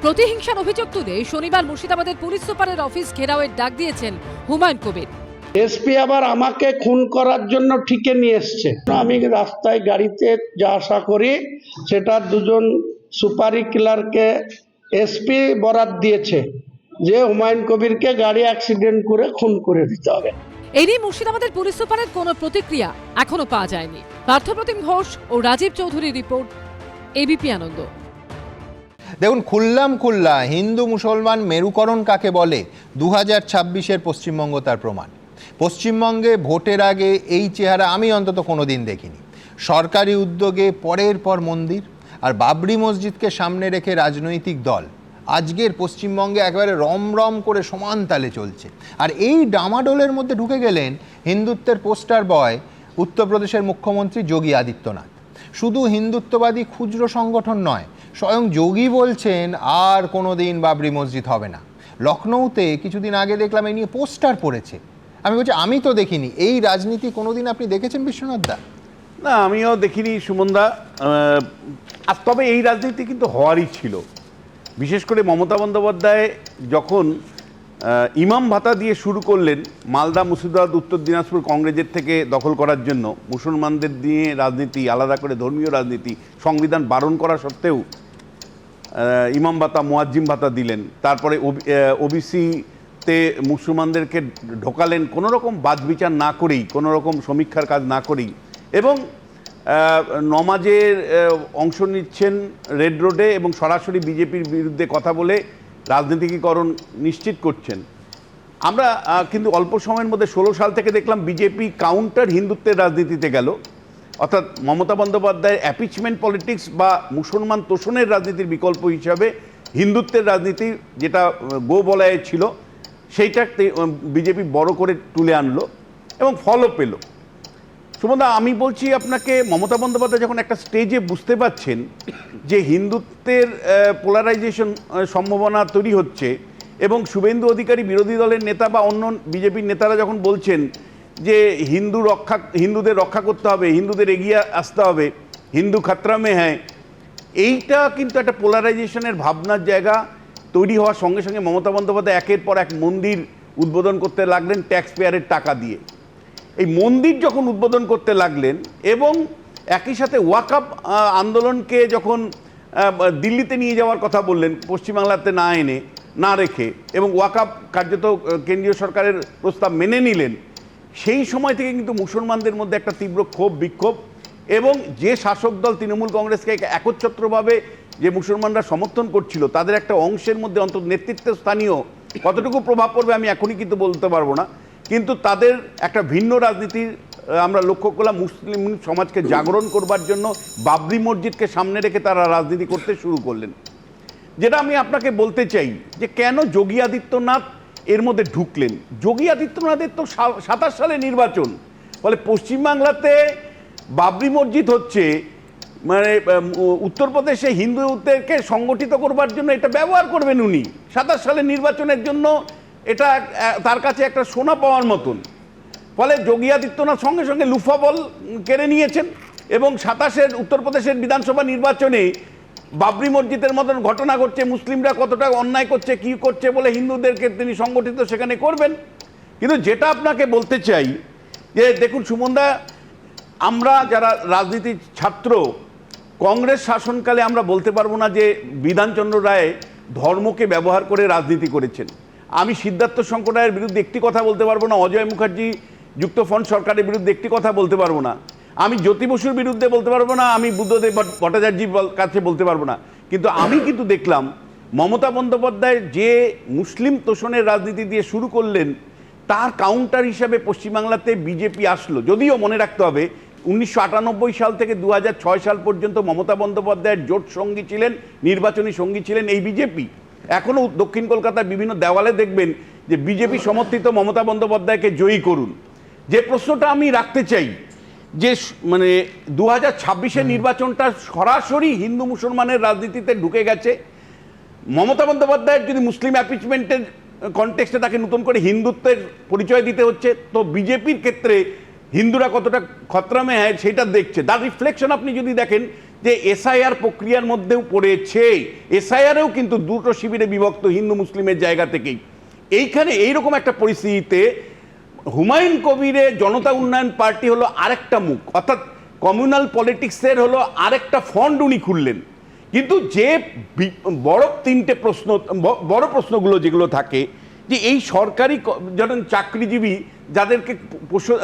S2: প্রতিহিংসার অভিযোগ তুলে শনিবার মুর্শিদাবাদের পুলিশ সুপারের অফিস ঘেরাওয়ের ডাক দিয়েছেন হুমায়ুন কবির।
S12: এসপি আবার আমাকে খুন করার জন্য ঠিকে নিয়ে এসছে। আমি রাস্তায় গাড়িতে যা আশা করি সেটা দুজন সুপারি কিলারকে এসপি বরাত দিয়েছে যে হুমায়ুন কবিরকে গাড়ি অ্যাক্সিডেন্ট করে খুন করে দিতে হবে।
S2: এই নিয়ে মুর্শিদাবাদের পুলিশ সুপারের কোনো প্রতিক্রিয়া এখনো পাওয়া যায়নি। পার্থপ্রতিম ঘোষ ও রাজীব চৌধুরীর রিপোর্ট, এবিপি আনন্দ।
S1: দেখুন, খুল্লা হিন্দু মুসলমান মেরুকরণ কাকে বলে 2026-এর পশ্চিমবঙ্গ তার প্রমাণ। পশ্চিমবঙ্গে ভোটের আগে এই চেহারা আমি অন্তত কোনোদিন দেখিনি। সরকারি উদ্যোগে পরের পর মন্দির আর বাবরি মসজিদকে সামনে রেখে রাজনৈতিক দল আজকের পশ্চিমবঙ্গে একেবারে রমরম করে সমান তালে চলছে। আর এই ডামাডোলের মধ্যে ঢুকে গেলেন হিন্দুত্বের পোস্টার বয় উত্তরপ্রদেশের মুখ্যমন্ত্রী যোগী আদিত্যনাথ। শুধু হিন্দুত্ববাদী খুচরো সংগঠন নয়, স্বয়ং যোগী বলছেন আর কোনোদিন বাবরি মসজিদ হবে না। লখনৌতে কিছুদিন আগে দেখলাম এই নিয়ে পোস্টার পড়েছে। আমি বলছি, আমি তো দেখিনি। এই রাজনীতি কোনোদিন আপনি দেখেছেন বিশ্বনাথ দা?
S18: না, আমিও দেখিনি সুমনদা। আর তবে এই রাজনীতি কিন্তু হওয়ারই ছিল। বিশেষ করে মমতা বন্দ্যোপাধ্যায় যখন ইমাম ভাতা দিয়ে শুরু করলেন মালদা, মুর্শিদাবাদ, উত্তর দিনাজপুর কংগ্রেসের থেকে দখল করার জন্য, মুসলমানদের দিয়ে রাজনীতি, আলাদা করে ধর্মীয় রাজনীতি, সংবিধান বারণ করা সত্ত্বেও ইমাম ভাতা, মুয়াজ্জিম ভাতা দিলেন। তারপরে ওবিসিতে মুসলমানদেরকে ঢোকালেন কোনো রকম বাছবিচার না করেই, কোনো রকম সমীক্ষার কাজ না করেই, এবং নমাজের অংশ নিচ্ছেন রেড রোডে এবং সরাসরি বিজেপির বিরুদ্ধে কথা বলে রাজনীতিকরণ নিশ্চিত করছেন। আমরা কিন্তু অল্প সময়ের মধ্যে 16 সাল থেকে দেখলাম বিজেপি কাউন্টার হিন্দুত্বের রাজনীতিতে গেল। অর্থাৎ মমতা বন্দ্যোপাধ্যায়ের অ্যাপিচমেন্ট পলিটিক্স বা মুসলমান তোষণের রাজনীতির বিকল্প হিসাবে হিন্দুত্বের রাজনীতি, যেটা গো বলয়ে ছিল, সেইটা বিজেপি বড় করে তুলে আনলো এবং ফলও পেল। সুমনদা, আমি বলছি আপনাকে, মমতা বন্দ্যোপাধ্যায় যখন একটা স্টেজে বুঝতে পারছেন যে হিন্দুত্বের পোলারাইজেশন সম্ভাবনা তৈরি হচ্ছে, এবং শুভেন্দু অধিকারী বিরোধী দলের নেতা বা অন্য বিজেপির নেতারা যখন বলছেন যে হিন্দুদের রক্ষা করতে হবে, হিন্দুদের এগিয়ে আসতে হবে, হিন্দু খাতরা মে হ্যায়, এইটা কিন্তু একটা পোলারাইজেশনের ভাবনার জায়গা তৈরি হওয়ার সঙ্গে সঙ্গে মমতা বন্দ্যোপাধ্যায় একের পর এক মন্দির উদ্বোধন করতে লাগলেন ট্যাক্স পেয়ারের টাকা দিয়ে। এই মন্দির যখন উদ্বোধন করতে লাগলেন এবং একই সাথে ওয়াকআপ আন্দোলনকে যখন দিল্লিতে নিয়ে যাওয়ার কথা বললেন, পশ্চিমবাংলাতে না রেখে, এবং ওয়াকআপ কার্যত কেন্দ্রীয় সরকারের প্রস্তাব মেনে নিলেন, সেই সময় থেকে কিন্তু মুসলমানদের মধ্যে একটা তীব্র ক্ষোভ, বিক্ষোভ, এবং যে শাসক দল তৃণমূল কংগ্রেসকে একচ্ছত্রভাবে যে মুসলমানরা সমর্থন করছিল, তাদের একটা অংশের মধ্যে অন্তত নেতৃত্বস্থানীয় কতটুকু প্রভাব পড়বে আমি এখনই কিন্তু বলতে পারবো না, কিন্তু তাদের একটা ভিন্ন রাজনীতির আমরা লক্ষ্য করলাম। মুসলিম সমাজকে জাগরণ করবার জন্য বাবরি মসজিদকে সামনে রেখে তারা রাজনীতি করতে শুরু করলেন। যেটা আমি আপনাকে বলতে চাই যে কেন যোগী আদিত্যনাথ এর মধ্যে ঢুকলেন। যোগী আদিত্যনাথের তো 27 সালে নির্বাচন, ফলে পশ্চিমবাংলাতে বাবরি মসজিদ হচ্ছে, মানে উত্তরপ্রদেশে হিন্দুদেরকে সংগঠিত করবার জন্য এটা ব্যবহার করবেন উনি 27 সালের নির্বাচনের জন্য। এটা তার কাছে একটা সোনা পাওয়ার মতন। ফলে যোগী আদিত্যনাথ সঙ্গে সঙ্গে লুফা বল কেড়ে নিয়েছেন এবং 27-এর উত্তরপ্রদেশের বিধানসভা নির্বাচনে বাবরি মসজিদের মতন ঘটনা ঘটছে, মুসলিমরা কতটা অন্যায় করছে, কি করছে বলে হিন্দুদেরকে তিনি সংগঠিত সেখানে করবেন। কিন্তু যেটা আপনাকে বলতে চাই যে দেখুন সুমনদা, আমরা যারা রাজনীতির ছাত্র, কংগ্রেস শাসনকালে আমরা বলতে পারবো না যে বিধানচন্দ্র রায় ধর্মকে ব্যবহার করে রাজনীতি করেছেন। আমি সিদ্ধার্থ শঙ্কর রায়ের বিরুদ্ধে একটি কথা বলতে পারবো না, অজয় মুখার্জি যুক্ত ফ্রন্ট সরকারের বিরুদ্ধে একটি কথা বলতে পারবো না, আমি জ্যোতি বসুর বিরুদ্ধে বলতে পারবো না, আমি বুদ্ধদেব ভট্টাচার্যির কাছে বলতে পারবো না। কিন্তু আমি কিন্তু দেখলাম মমতা বন্দ্যোপাধ্যায় যে মুসলিম তোষণের রাজনীতি দিয়ে শুরু করলেন, তার কাউন্টার হিসাবে পশ্চিমবাংলাতে বিজেপি আসলো। যদিও মনে রাখতে হবে 1998 সাল থেকে 2006 সাল পর্যন্ত মমতা বন্দ্যোপাধ্যায়ের জোট সঙ্গী ছিলেন, নির্বাচনী সঙ্গী ছিলেন এই বিজেপি। এখনও দক্ষিণ কলকাতার বিভিন্ন দেওয়ালে দেখবেন যে বিজেপি সমর্থিত মমতা বন্দ্যোপাধ্যায়কে জয়ী করুন। যে প্রশ্নটা আমি রাখতে চাই যে মানে 2026-এর নির্বাচনটা সরাসরি হিন্দু মুসলমানের রাজনীতিতে ঢুকে গেছে। মমতা বন্দ্যোপাধ্যায়ের যদি মুসলিম অ্যাপিচমেন্টের কনটেক্সটে তাকে নতুন করে হিন্দুত্বের পরিচয় দিতে হচ্ছে, তো বিজেপির ক্ষেত্রে হিন্দুরা কতটা খতরামে হয় সেটা দেখছে। তার রিফ্লেকশন আপনি যদি দেখেন যে এসআইআর প্রক্রিয়ার মধ্যেও পড়েছে, এসআইআরেও কিন্তু দুটো শিবিরে বিভক্ত হিন্দু মুসলিমের জায়গা থেকেই। এইখানে এইরকম একটা পরিস্থিতিতে হুমায়ুন কবিরের জনতা উন্নয়ন পার্টি হলো আরেকটা মুখ, অর্থাৎ কমিউনাল পলিটিক্সের হলো আরেকটা ফন্ড উনি খুললেন। কিন্তু যে বড় তিনটে প্রশ্ন, বড় প্রশ্নগুলো যেগুলো থাকে, যে এই সরকারি যখন চাকরিজীবী যাদেরকে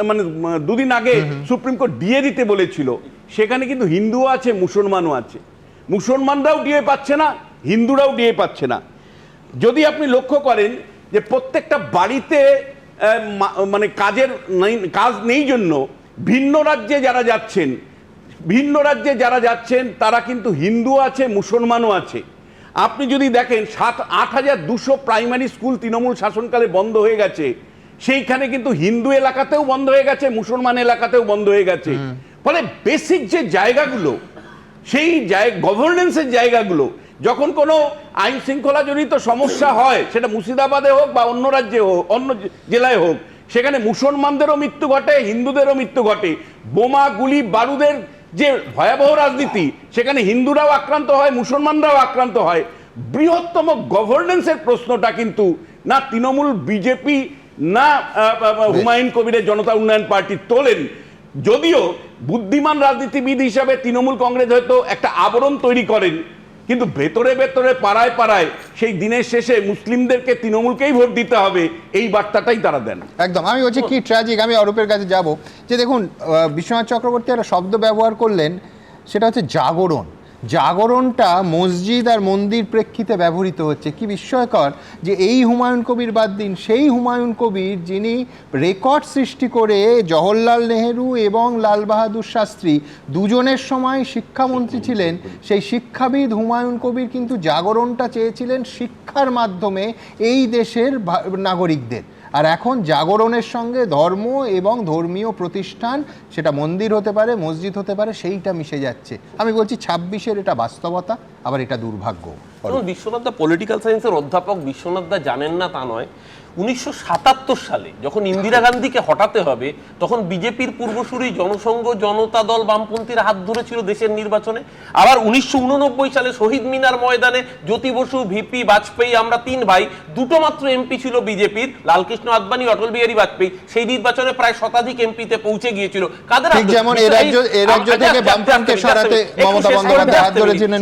S18: মানে দুদিন আগে সুপ্রিম কোর্ট ডিএ দিতে বলেছিল, সেখানে কিন্তু হিন্দুও আছে, মুসলমানও আছে। মুসলমানরাও ডিএ পাচ্ছে না, হিন্দুরাও ডিএ পাচ্ছে না। যদি আপনি লক্ষ্য করেন যে প্রত্যেকটা বাড়িতে মানে কাজ নেই জন্য ভিন্ন রাজ্যে যারা যাচ্ছেন তারা কিন্তু হিন্দু আছে, মুসলমানও আছে। আপনি যদি দেখেন 8,200 প্রাইমারি স্কুল তৃণমূল শাসনকালে বন্ধ হয়ে গেছে, সেইখানে কিন্তু হিন্দু এলাকাতেও বন্ধ হয়ে গেছে, মুসলমান এলাকাতেও বন্ধ হয়ে গেছে। ফলে বেসিক যে জায়গাগুলো, সেই গভর্নেন্সের জায়গাগুলো, যখন কোনো আইন শৃঙ্খলা জনিত সমস্যা হয়, সেটা মুর্শিদাবাদে হোক বা অন্য রাজ্যে হোক, অন্য জেলায় হোক, সেখানে মুসলমানদেরও মৃত্যু ঘটে, হিন্দুদেরও মৃত্যু ঘটে। বোমা, গুলি, বারুদের যে ভয়াবহ রাজনীতি, সেখানে হিন্দুরাও আক্রান্ত হয়, মুসলমানরাও আক্রান্ত হয়। বৃহত্তম গভর্নেন্সের প্রশ্নটা কিন্তু না তৃণমূল, বিজেপি, না হুমায়ুন কবিরের জনতা উন্নয়ন পার্টি তোলেন। যদিও বুদ্ধিমান রাজনীতিবিদ হিসাবে তৃণমূল কংগ্রেস হয়তো একটা আবরণ তৈরি করেন, কিন্তু ভেতরে ভেতরে পাড়ায় পাড়ায় সেই দিনের শেষে মুসলিমদেরকে তৃণমূলকেই ভোট দিতে হবে, এই বার্তাটাই তারা দেন।
S1: একদম। আমি বলছি কি ট্র্যাজিক, আমি অরূপের কাছে যাব, যে দেখুন বিশ্বনাথ চক্রবর্তী একটা শব্দ ব্যবহার করলেন, সেটা হচ্ছে জাগরণ। জাগরণটা মসজিদ আর মন্দির প্রেক্ষিতে ব্যবহৃত হচ্ছে। কি বিস্ময়কর যে এই হুমায়ুন কবির বাদ দিন, সেই হুমায়ুন কবির যিনি রেকর্ড সৃষ্টি করে জওহরলাল নেহেরু এবং লাল বাহাদুর শাস্ত্রী দুজনের সময় শিক্ষামন্ত্রী ছিলেন, সেই শিক্ষাবিদ হুমায়ুন কবির কিন্তু জাগরণটা চেয়েছিলেন শিক্ষার মাধ্যমে এই দেশের নাগরিকদের। আর এখন জাগরণের সঙ্গে ধর্ম এবং ধর্মীয় প্রতিষ্ঠান, সেটা মন্দির হতে পারে, মসজিদ হতে পারে, সেইটা মিশে যাচ্ছে। আমি বলছি 26-এর এটা বাস্তবতা, আবার এটা দুর্ভাগ্য।
S9: বিশ্বনাথ দা পলিটিক্যাল সায়েন্সের অধ্যাপক, বিশ্বনাথ দা জানেন না তা নয়, 1977 সালে যখন ইন্দিরা গান্ধীকে হটাতে হবে, তখন বিজেপির পূর্বসূরি জনসংঘ, জনতা দল, বামপন্থীরা হাত ধরেছিল দেশের নির্বাচনে। আবার 1989 সালে শহীদ মিনার ময়দানে জ্যোতি বসু, ভিপি, বাজপেয়ী, আমরা 3 ভাই, 2টো মাত্র এমপি ছিল বিজেপির, লালকৃষ্ণ আদবানি, অটল বিহারী বাজপেয়ী। সেই নির্বাচনে প্রায় শতাধিক এমপিতে পৌঁছে গিয়েছিল। কাদের হাত?
S1: যেমন এই রাজ্য থেকে বামফ্রন্টকে সরাতে মমতা বন্দ্যোপাধ্যায় হাত ধরেছিলেন।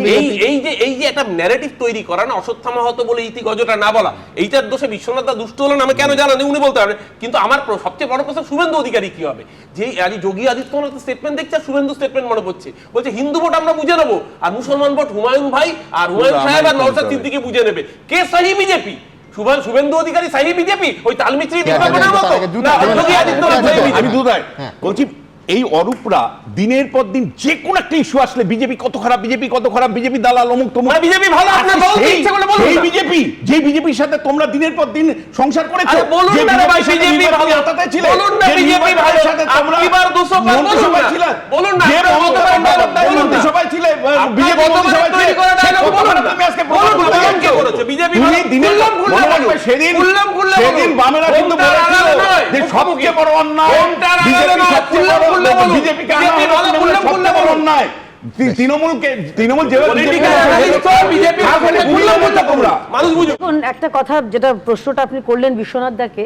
S9: এই যে একটা ন্যারেটিভ তৈরি করা না, অশ্বত্থামা হতো বলে ইতি গজটা না বলা, এইটার দোষে বিশ্বনাথ দা দুষ্ট হলেন, আমি কেন জানানি উনি বলতে পারবেন। কিন্তু আমার সবচেয়ে বড় প্রশ্ন শুভেন্দু অধিকারী কি হবে? যে আজ যোগী আদিত্যনাথ স্টেটমেন্ট দেখছে, শুভেন্দু স্টেটমেন্ট মনে পড়ছে, বলছে হিন্দু ভোট আমরা বুঝে নেবো, আর মুসলমান ভোট হুমায়ুন ভাই আর হুমায়ুন সাহেব আর নওশাদ সিদ্দিকী বুঝে নেবে। কে সহি বিজেপি? শুভেন্দু অধিকারী সহি বিজেপি? ওই তালমিত্রী নির্বাচনের মতো? না, যোগী আদিত্যনাথ সহি বিজেপি?
S18: আমি দুধাই বলছি, এই অরূপরা দিনের পর দিন যে কোন একটা ইস্যু আসলে বিজেপি কত খারাপ, বিজেপি কত খারাপ, বিজেপি দালাল, অমুক তমুক।
S9: বিজেপি ভালো, আপনি বলতে ইচ্ছে করলে বলুন।
S18: সেই বিজেপি, যে বিজেপির সাথে তোমরা দিনের পর দিন সংসার করেছো,
S9: বলুন না ভাই বিজেপি ভালো, বলুন না বিজেপি ভালো, আপনি বার 200 বার বলুন না, বলুন না,
S18: যে মন্ত্রিসভায় ছিলে, বিজেপি মন্ত্রিসভায় ছিলে, সেই কথাটা তুমি আজকে প্রমাণ
S9: কে করেছে? বিজেপি
S18: তুমি দিনের মনে রাখবে, সেদিন বামেরা কিন্তু বলেছিল যে সবচেয়ে বড় অন্যায় বিজেপি, সবচেয়ে বড় বিজেপি কে সবচেয়ে বড় অন্যায় তৃণমূল
S10: একটা কথা, যেটা প্রশ্নটা আপনি করলেন বিশ্বনাথ দাকে,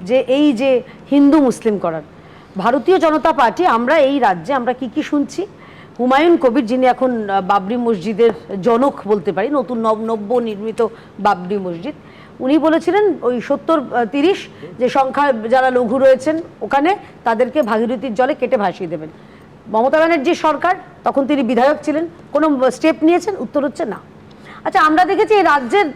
S10: যে এই যে হিন্দু মুসলিম করার, ভারতীয় জনতা পার্টি আমরা এই রাজ্যে আমরা কি শুনছি? হুমায়ুন কবির, যিনি এখন বাবরি মসজিদের জনক বলতে পারি, নতুন নব্য নির্মিত বাবরি মসজিদ, উনি বলেছিলেন ওই 70-30 যে সংখ্যা যারা লঘু রয়েছেন ওখানে তাদেরকে ভাগীরথীর জলে কেটে ভাসিয়ে দেবেন। মমতা ব্যানার্জির সরকার, তখন তিনি বিধায়ক ছিলেন, কোনো স্টেপ নিয়েছেন? উত্তর হচ্ছে না। আচ্ছা, আমরা দেখেছি এই রাজ্যের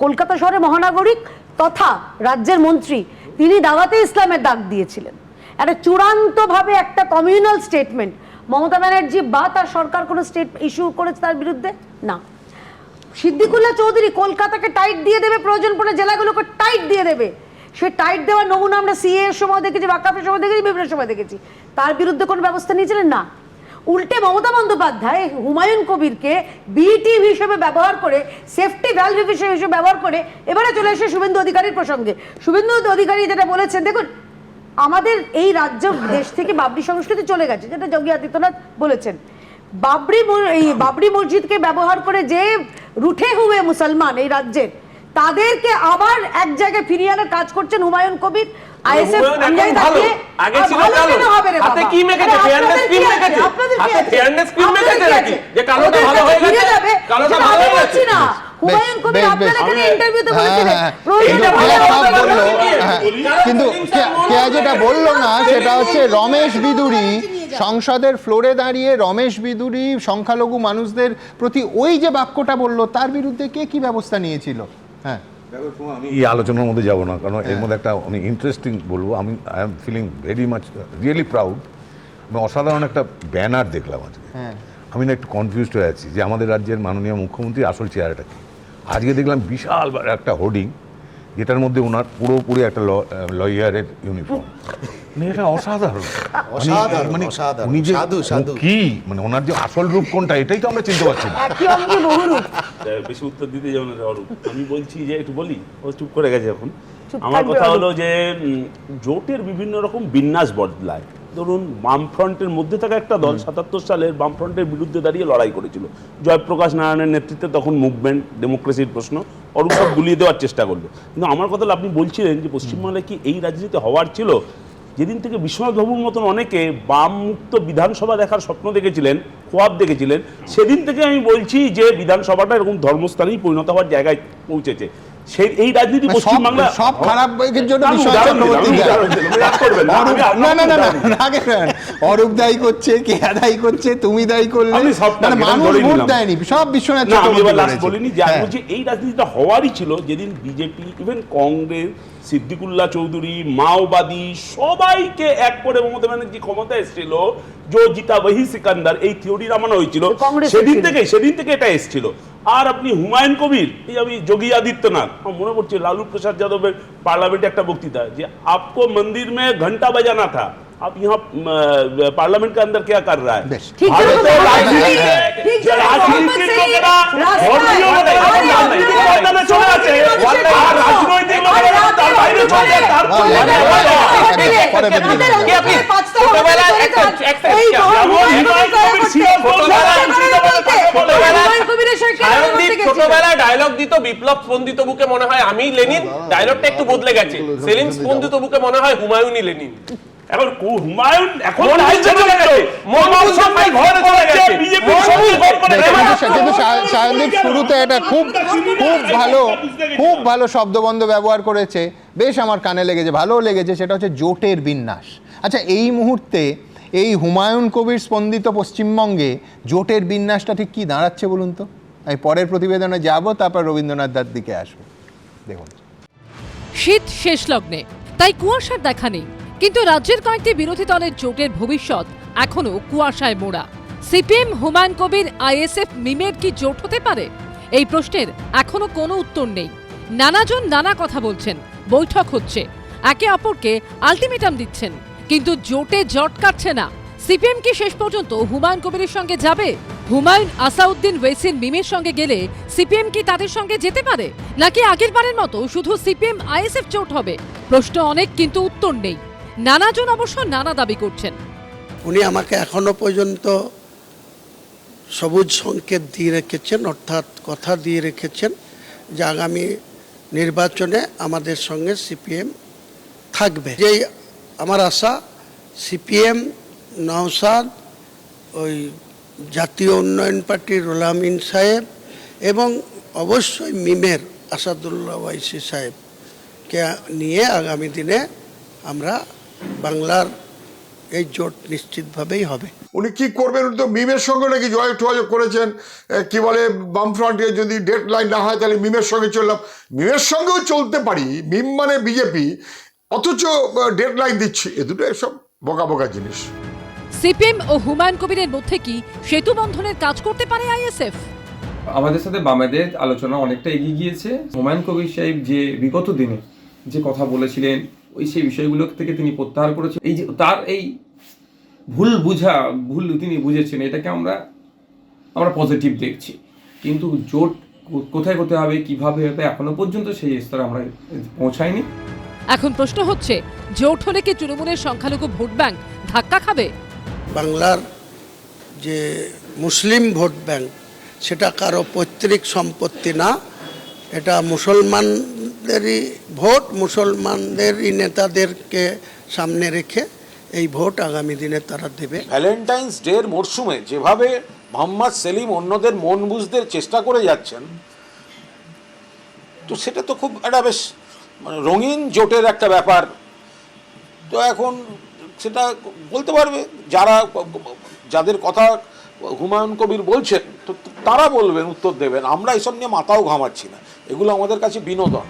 S10: কলকাতা শহরে মহানাগরিক তথা রাজ্যের মন্ত্রী, তিনি দাওয়াতে ইসলামের ডাক দিয়েছিলেন। একটা চূড়ান্তভাবে একটা কমিউনাল স্টেটমেন্ট মমতা ব্যানার্জি বা তার সরকার কোনো স্টেট ইস্যু করেছে তার বিরুদ্ধে? না। সিদ্দিকুল্লাহ চৌধুরী কলকাতাকে টাইট দিয়ে দেবে, প্রয়োজন পড়লে জেলাগুলোকে টাইট দিয়ে দেবে, সে টাইট দেওয়ার নমুনা আমরা সিএ এর সময় দেখেছি, ওয়াকাফের সময় দেখেছি, বিভিন্ন সময় দেখেছি। তার বিরুদ্ধে কোনো ব্যবস্থা নিয়েছিলেন না। উল্টে মমতা বন্দ্যোপাধ্যায় হুমায়ুন কবিরকে বিটিভ হিসেবে ব্যবহার করে, সেফটি ভ্যালভ হিসেবে ব্যবহার করে, এবারে চলে এসে শুভেন্দু অধিকারীর প্রসঙ্গে। শুভেন্দু অধিকারী যেটা বলেছেন, দেখুন আমাদের এই রাজ্য দেশ থেকে বাবরি সংস্কৃতি চলে গেছে, যেটা যোগী আদিত্যনাথ বলেছেন। বাবরি মসজিদকে ব্যবহার করে যে রুঠে হুয়ে মুসলমান এই রাজ্যের, তাদেরকে আবার এক জায়গায় ফিরিয়ে আনার কাজ করছেন হুমায়ুন কবির, আইএসএফ
S9: হুমায়ুন এখন ভালো, আগে ছিল কালো। হাতে কি মেখেছে? Fairness cream মেখেছে। হাতে ফেয়ারনেস ক্রিম মেখেছে নাকি যে কালোটা ভালো হয়ে গেছে? কালোটা ভালো হয়ে গেছে
S10: না। হুমায়ুন কবির আপনাদের এখানে ইন্টারভিউতে বলেছিলেন
S1: কিন্তু কে যেটা বললো না সেটা হচ্ছে রমেশ বিদুরি সংসদের ফ্লোরে দাঁড়িয়ে রমেশ বিদুরি সংখ্যালঘু মানুষদের প্রতি ওই যে বাক্যটা বললো তার বিরুদ্ধে কে কি ব্যবস্থা নিয়েছিল? হ্যাঁ,
S19: আমি এই আলোচনার মধ্যে যাব না, কারণ এর মধ্যে একটা অনেক ইন্টারেস্টিং বলবো। আমি I am feeling very much really proud. আমি অসাধারণ একটা ব্যানার দেখলাম আজকে। আমি না একটু কনফিউজড হয়ে আছি যে আমাদের রাজ্যের মাননীয় মুখ্যমন্ত্রী আসল চেহারাটা কি। আজকে দেখলাম বিশাল একটা হোর্ডিং যেটার মধ্যে ওনার পুরোপুরি একটা লয়ারের ইউনিফর্ম। এটা অসাধারণ, মানে উনি যে কি, মানে ওনার যে আসল রূপ কোনটা এটাই তো আমরা চিনতে পারছি না।
S11: বেশি উত্তর দিতে যাবো না অরূপ, আমি বলছি যে একটু বলি, ও চুপ করে গেছে এখন। আমার কথা হলো যে জোটের বিভিন্ন রকম বিন্যাস বদলায়। ধরুন বামফ্রন্টের মধ্যে থাকা একটা দল ৭৭ সালের বামফ্রন্টের বিরুদ্ধে দাঁড়িয়ে লড়াই করেছিল, জয়প্রকাশ নারায়ণের নেতৃত্বে তখন মুভমেন্ট ডেমোক্রেসির প্রশ্ন অরূপ সব গুলিয়ে দেওয়ার চেষ্টা করলো। কিন্তু আমার কথা হলো আপনি বলছিলেন যে পশ্চিমবাংলায় কি এই রাজনীতি হওয়ার ছিল? যেদিন থেকে বিশ্বনাথ বাবুর মতন অনেকে বাম মুক্ত বিধানসভা দেখার স্বপ্ন দেখেছিলেন, খোয়াব দেখেছিলেন, সেদিন থেকে আমি বলছি যে বিধানসভাটা এরকম ধর্মস্থানেই পরিণত হওয়ার জায়গায় পৌঁছেছে। সেই এই রাজনীতি পশ্চিমবাংলা
S1: সব খারাপ জন্য অরূপ দায়ী করছে, কে দায়ী করছে, তুমি দায়ী করলে, মানুষ ভোট দেয়নি, সব বিশ্বনাথ
S11: বলিনি যে আমি বলছি এই রাজনীতিটা হওয়ারই ছিল যেদিন বিজেপি, ইভেন কংগ্রেস, সিদ্দিকুল্লাহ চৌধুরী, মাওবাদী সবাইকে এক করে মমতা ব্যানার্জি ক্ষমতা এসেছিল, জো জিতা ওহি সিকান্দার, এই থিওরি নামানো হয়েছিল। সেদিন থেকে এটা এসেছিল। আর আপনি হুমায়ুন কবির, এই আমি যোগী আদিত্যনাথ, আমার মনে পড়ছে লালু প্রসাদ যাদবের পার্লামেন্টে একটা বক্তৃতা যে आपको मंदिर में घंटा बजाना था, आप यहाँ पार्लियामेंट के अंदर क्या कर रहा है?
S9: ছোটবেলায় ডায়লগ দিত বিপ্লব স্পন্দিত বুকে মনে হয় আমি লেনিন, ডায়লগটা একটু বদলে গেছে, সেলিম স্পন্দিত বুকে মনে হয় হুমায়ুনই লেনিন।
S11: এখন হুমায়ুন এখন
S1: শুরুতে এটা খুব ভালো শব্দবন্ধ ব্যবহার করেছে, বেশ আমার কানে লেগেছে, ভালো লেগেছে, সেটা হচ্ছে জোটের বিন্যাস। আচ্ছা, এই মুহূর্তে এই হুমায়ুন কবির স্পন্দিত পশ্চিমবঙ্গে জোটের বিন্যাসটা ঠিক কি দাঁড়াচ্ছে বলুন তো? আমি পরের প্রতিবেদনে যাব, তারপর রবীন্দ্রনাথ দার দিকে আসবো। দেখুন,
S2: শীত শেষ লগ্নে, তাই কুয়াশার দেখা নেই, কিন্তু রাজ্যের কয়েকটি বিরোধী দলের জোটের ভবিষ্যৎ এখনো কুয়াশায় মোড়া। সিপিএম, হুমায়ুন কবির, আইএসএফ, মিমের কি জোট হতে পারে? এই প্রশ্নের এখনো কোনো উত্তর নেই। নানাজন নানা কথা বলছেন, বৈঠক হচ্ছে, একে অপরকে আলটিমেটাম দিচ্ছেন, কিন্তু জোটে জট কাটছে না। সিপিএম কি শেষ পর্যন্ত হুমায়ুন কবিরের সঙ্গে যাবে? হুমায়ুন, আসাউদ্দিন, ওয়েসিন, মিমের সঙ্গে গেলে সিপিএম কি তাদের সঙ্গে যেতে পারে, নাকি আগের বারের মতো শুধু সিপিএম আইএসএফ জোট হবে? প্রশ্ন অনেক, কিন্তু উত্তর নেই। নানাজন অবশ্য নানা দাবি করছেন।
S12: উনি আমাকে এখনো পর্যন্ত সবুজ সংকেত দিয়ে রেখেছেন, অর্থাৎ কথা দিয়ে রেখেছেন যে আগামী নির্বাচনে আমাদের সঙ্গে সিপিএম থাকবে। যেই আমার আশা, সিপিএম, নওশাদ, ওই জাতীয় উন্নয়ন পার্টির রুহুল আমিন সাহেব এবং অবশ্যই মিমের আসাদুল্লাহ ওয়াইসি সাহেবকে নিয়ে আগামী দিনে আমরা বাংলার এই জোট নিশ্চিতভাবেই হবে।
S4: উনি কি করবেন? উনি তো মিমের সঙ্গে নাকি যোগাযোগ করেছেন, কি বলে বামফ্রন্টে যদি ডেড লাইন না হয় তাহলে মিমের সঙ্গে চললাম। মিমের সঙ্গেও চলতে পারি, মিম মানে বিজেপি, অথচ ডেড লাইন দিচ্ছি, এ দুটো সব বোকা বোকা জিনিস।
S2: সিপিএম ও হুমায়ুন কবিরের মধ্যে কি সেতু বন্ধনের কাজ করতে পারে আইএসএফ?
S20: আমাদের সাথে বামেদের আলোচনা অনেকটা এগিয়ে গিয়েছে। হুমায়ুন কবির সাহেব যে বিগত দিনে যে কথা বলেছিলেন, সেই বিষয়গুলো থেকে তিনি প্রত্যাহার করেছেন। এই যে তার এই ভুল তিনি বুঝেছেন, এটাকে আমরা পজিটিভ দেখছি। কিন্তু জোট কোথায় হতে হবে, কিভাবে হবে, এখনো পর্যন্ত সেই স্তরে আমরা পৌঁছাইনি।
S2: এখন প্রশ্ন হচ্ছে, জোট হলে কি তৃণমূলের সংখ্যালঘু ভোট ব্যাংক ধাক্কা খাবে?
S12: বাংলার যে মুসলিম ভোট ব্যাংক, সেটা কারো পৈতৃক সম্পত্তি না, এটা মুসলমান মুসলমানদেরই ভোট, মুসলমানদেরই নেতাদেরকে সামনে রেখে এই ভোট আগামী দিনে তারা দেবে।
S15: ভ্যালেন্টাইন্স ডের মরশুমে যেভাবে মোহাম্মদ সেলিম অন্যদের মন বুঝতে চেষ্টা করে যাচ্ছেন, তো সেটা তো খুব একটা বেশ মানে রঙিন জোটের একটা ব্যাপার। তো এখন সেটা বলতে পারবে যাদের কথা হুমায়ুন কবির বলছেন, তো তারা বলবেন, উত্তর দেবেন। আমরা এসব নিয়ে মাথাও ঘামাচ্ছি না, এগুলো আমাদের কাছে বিনোদন।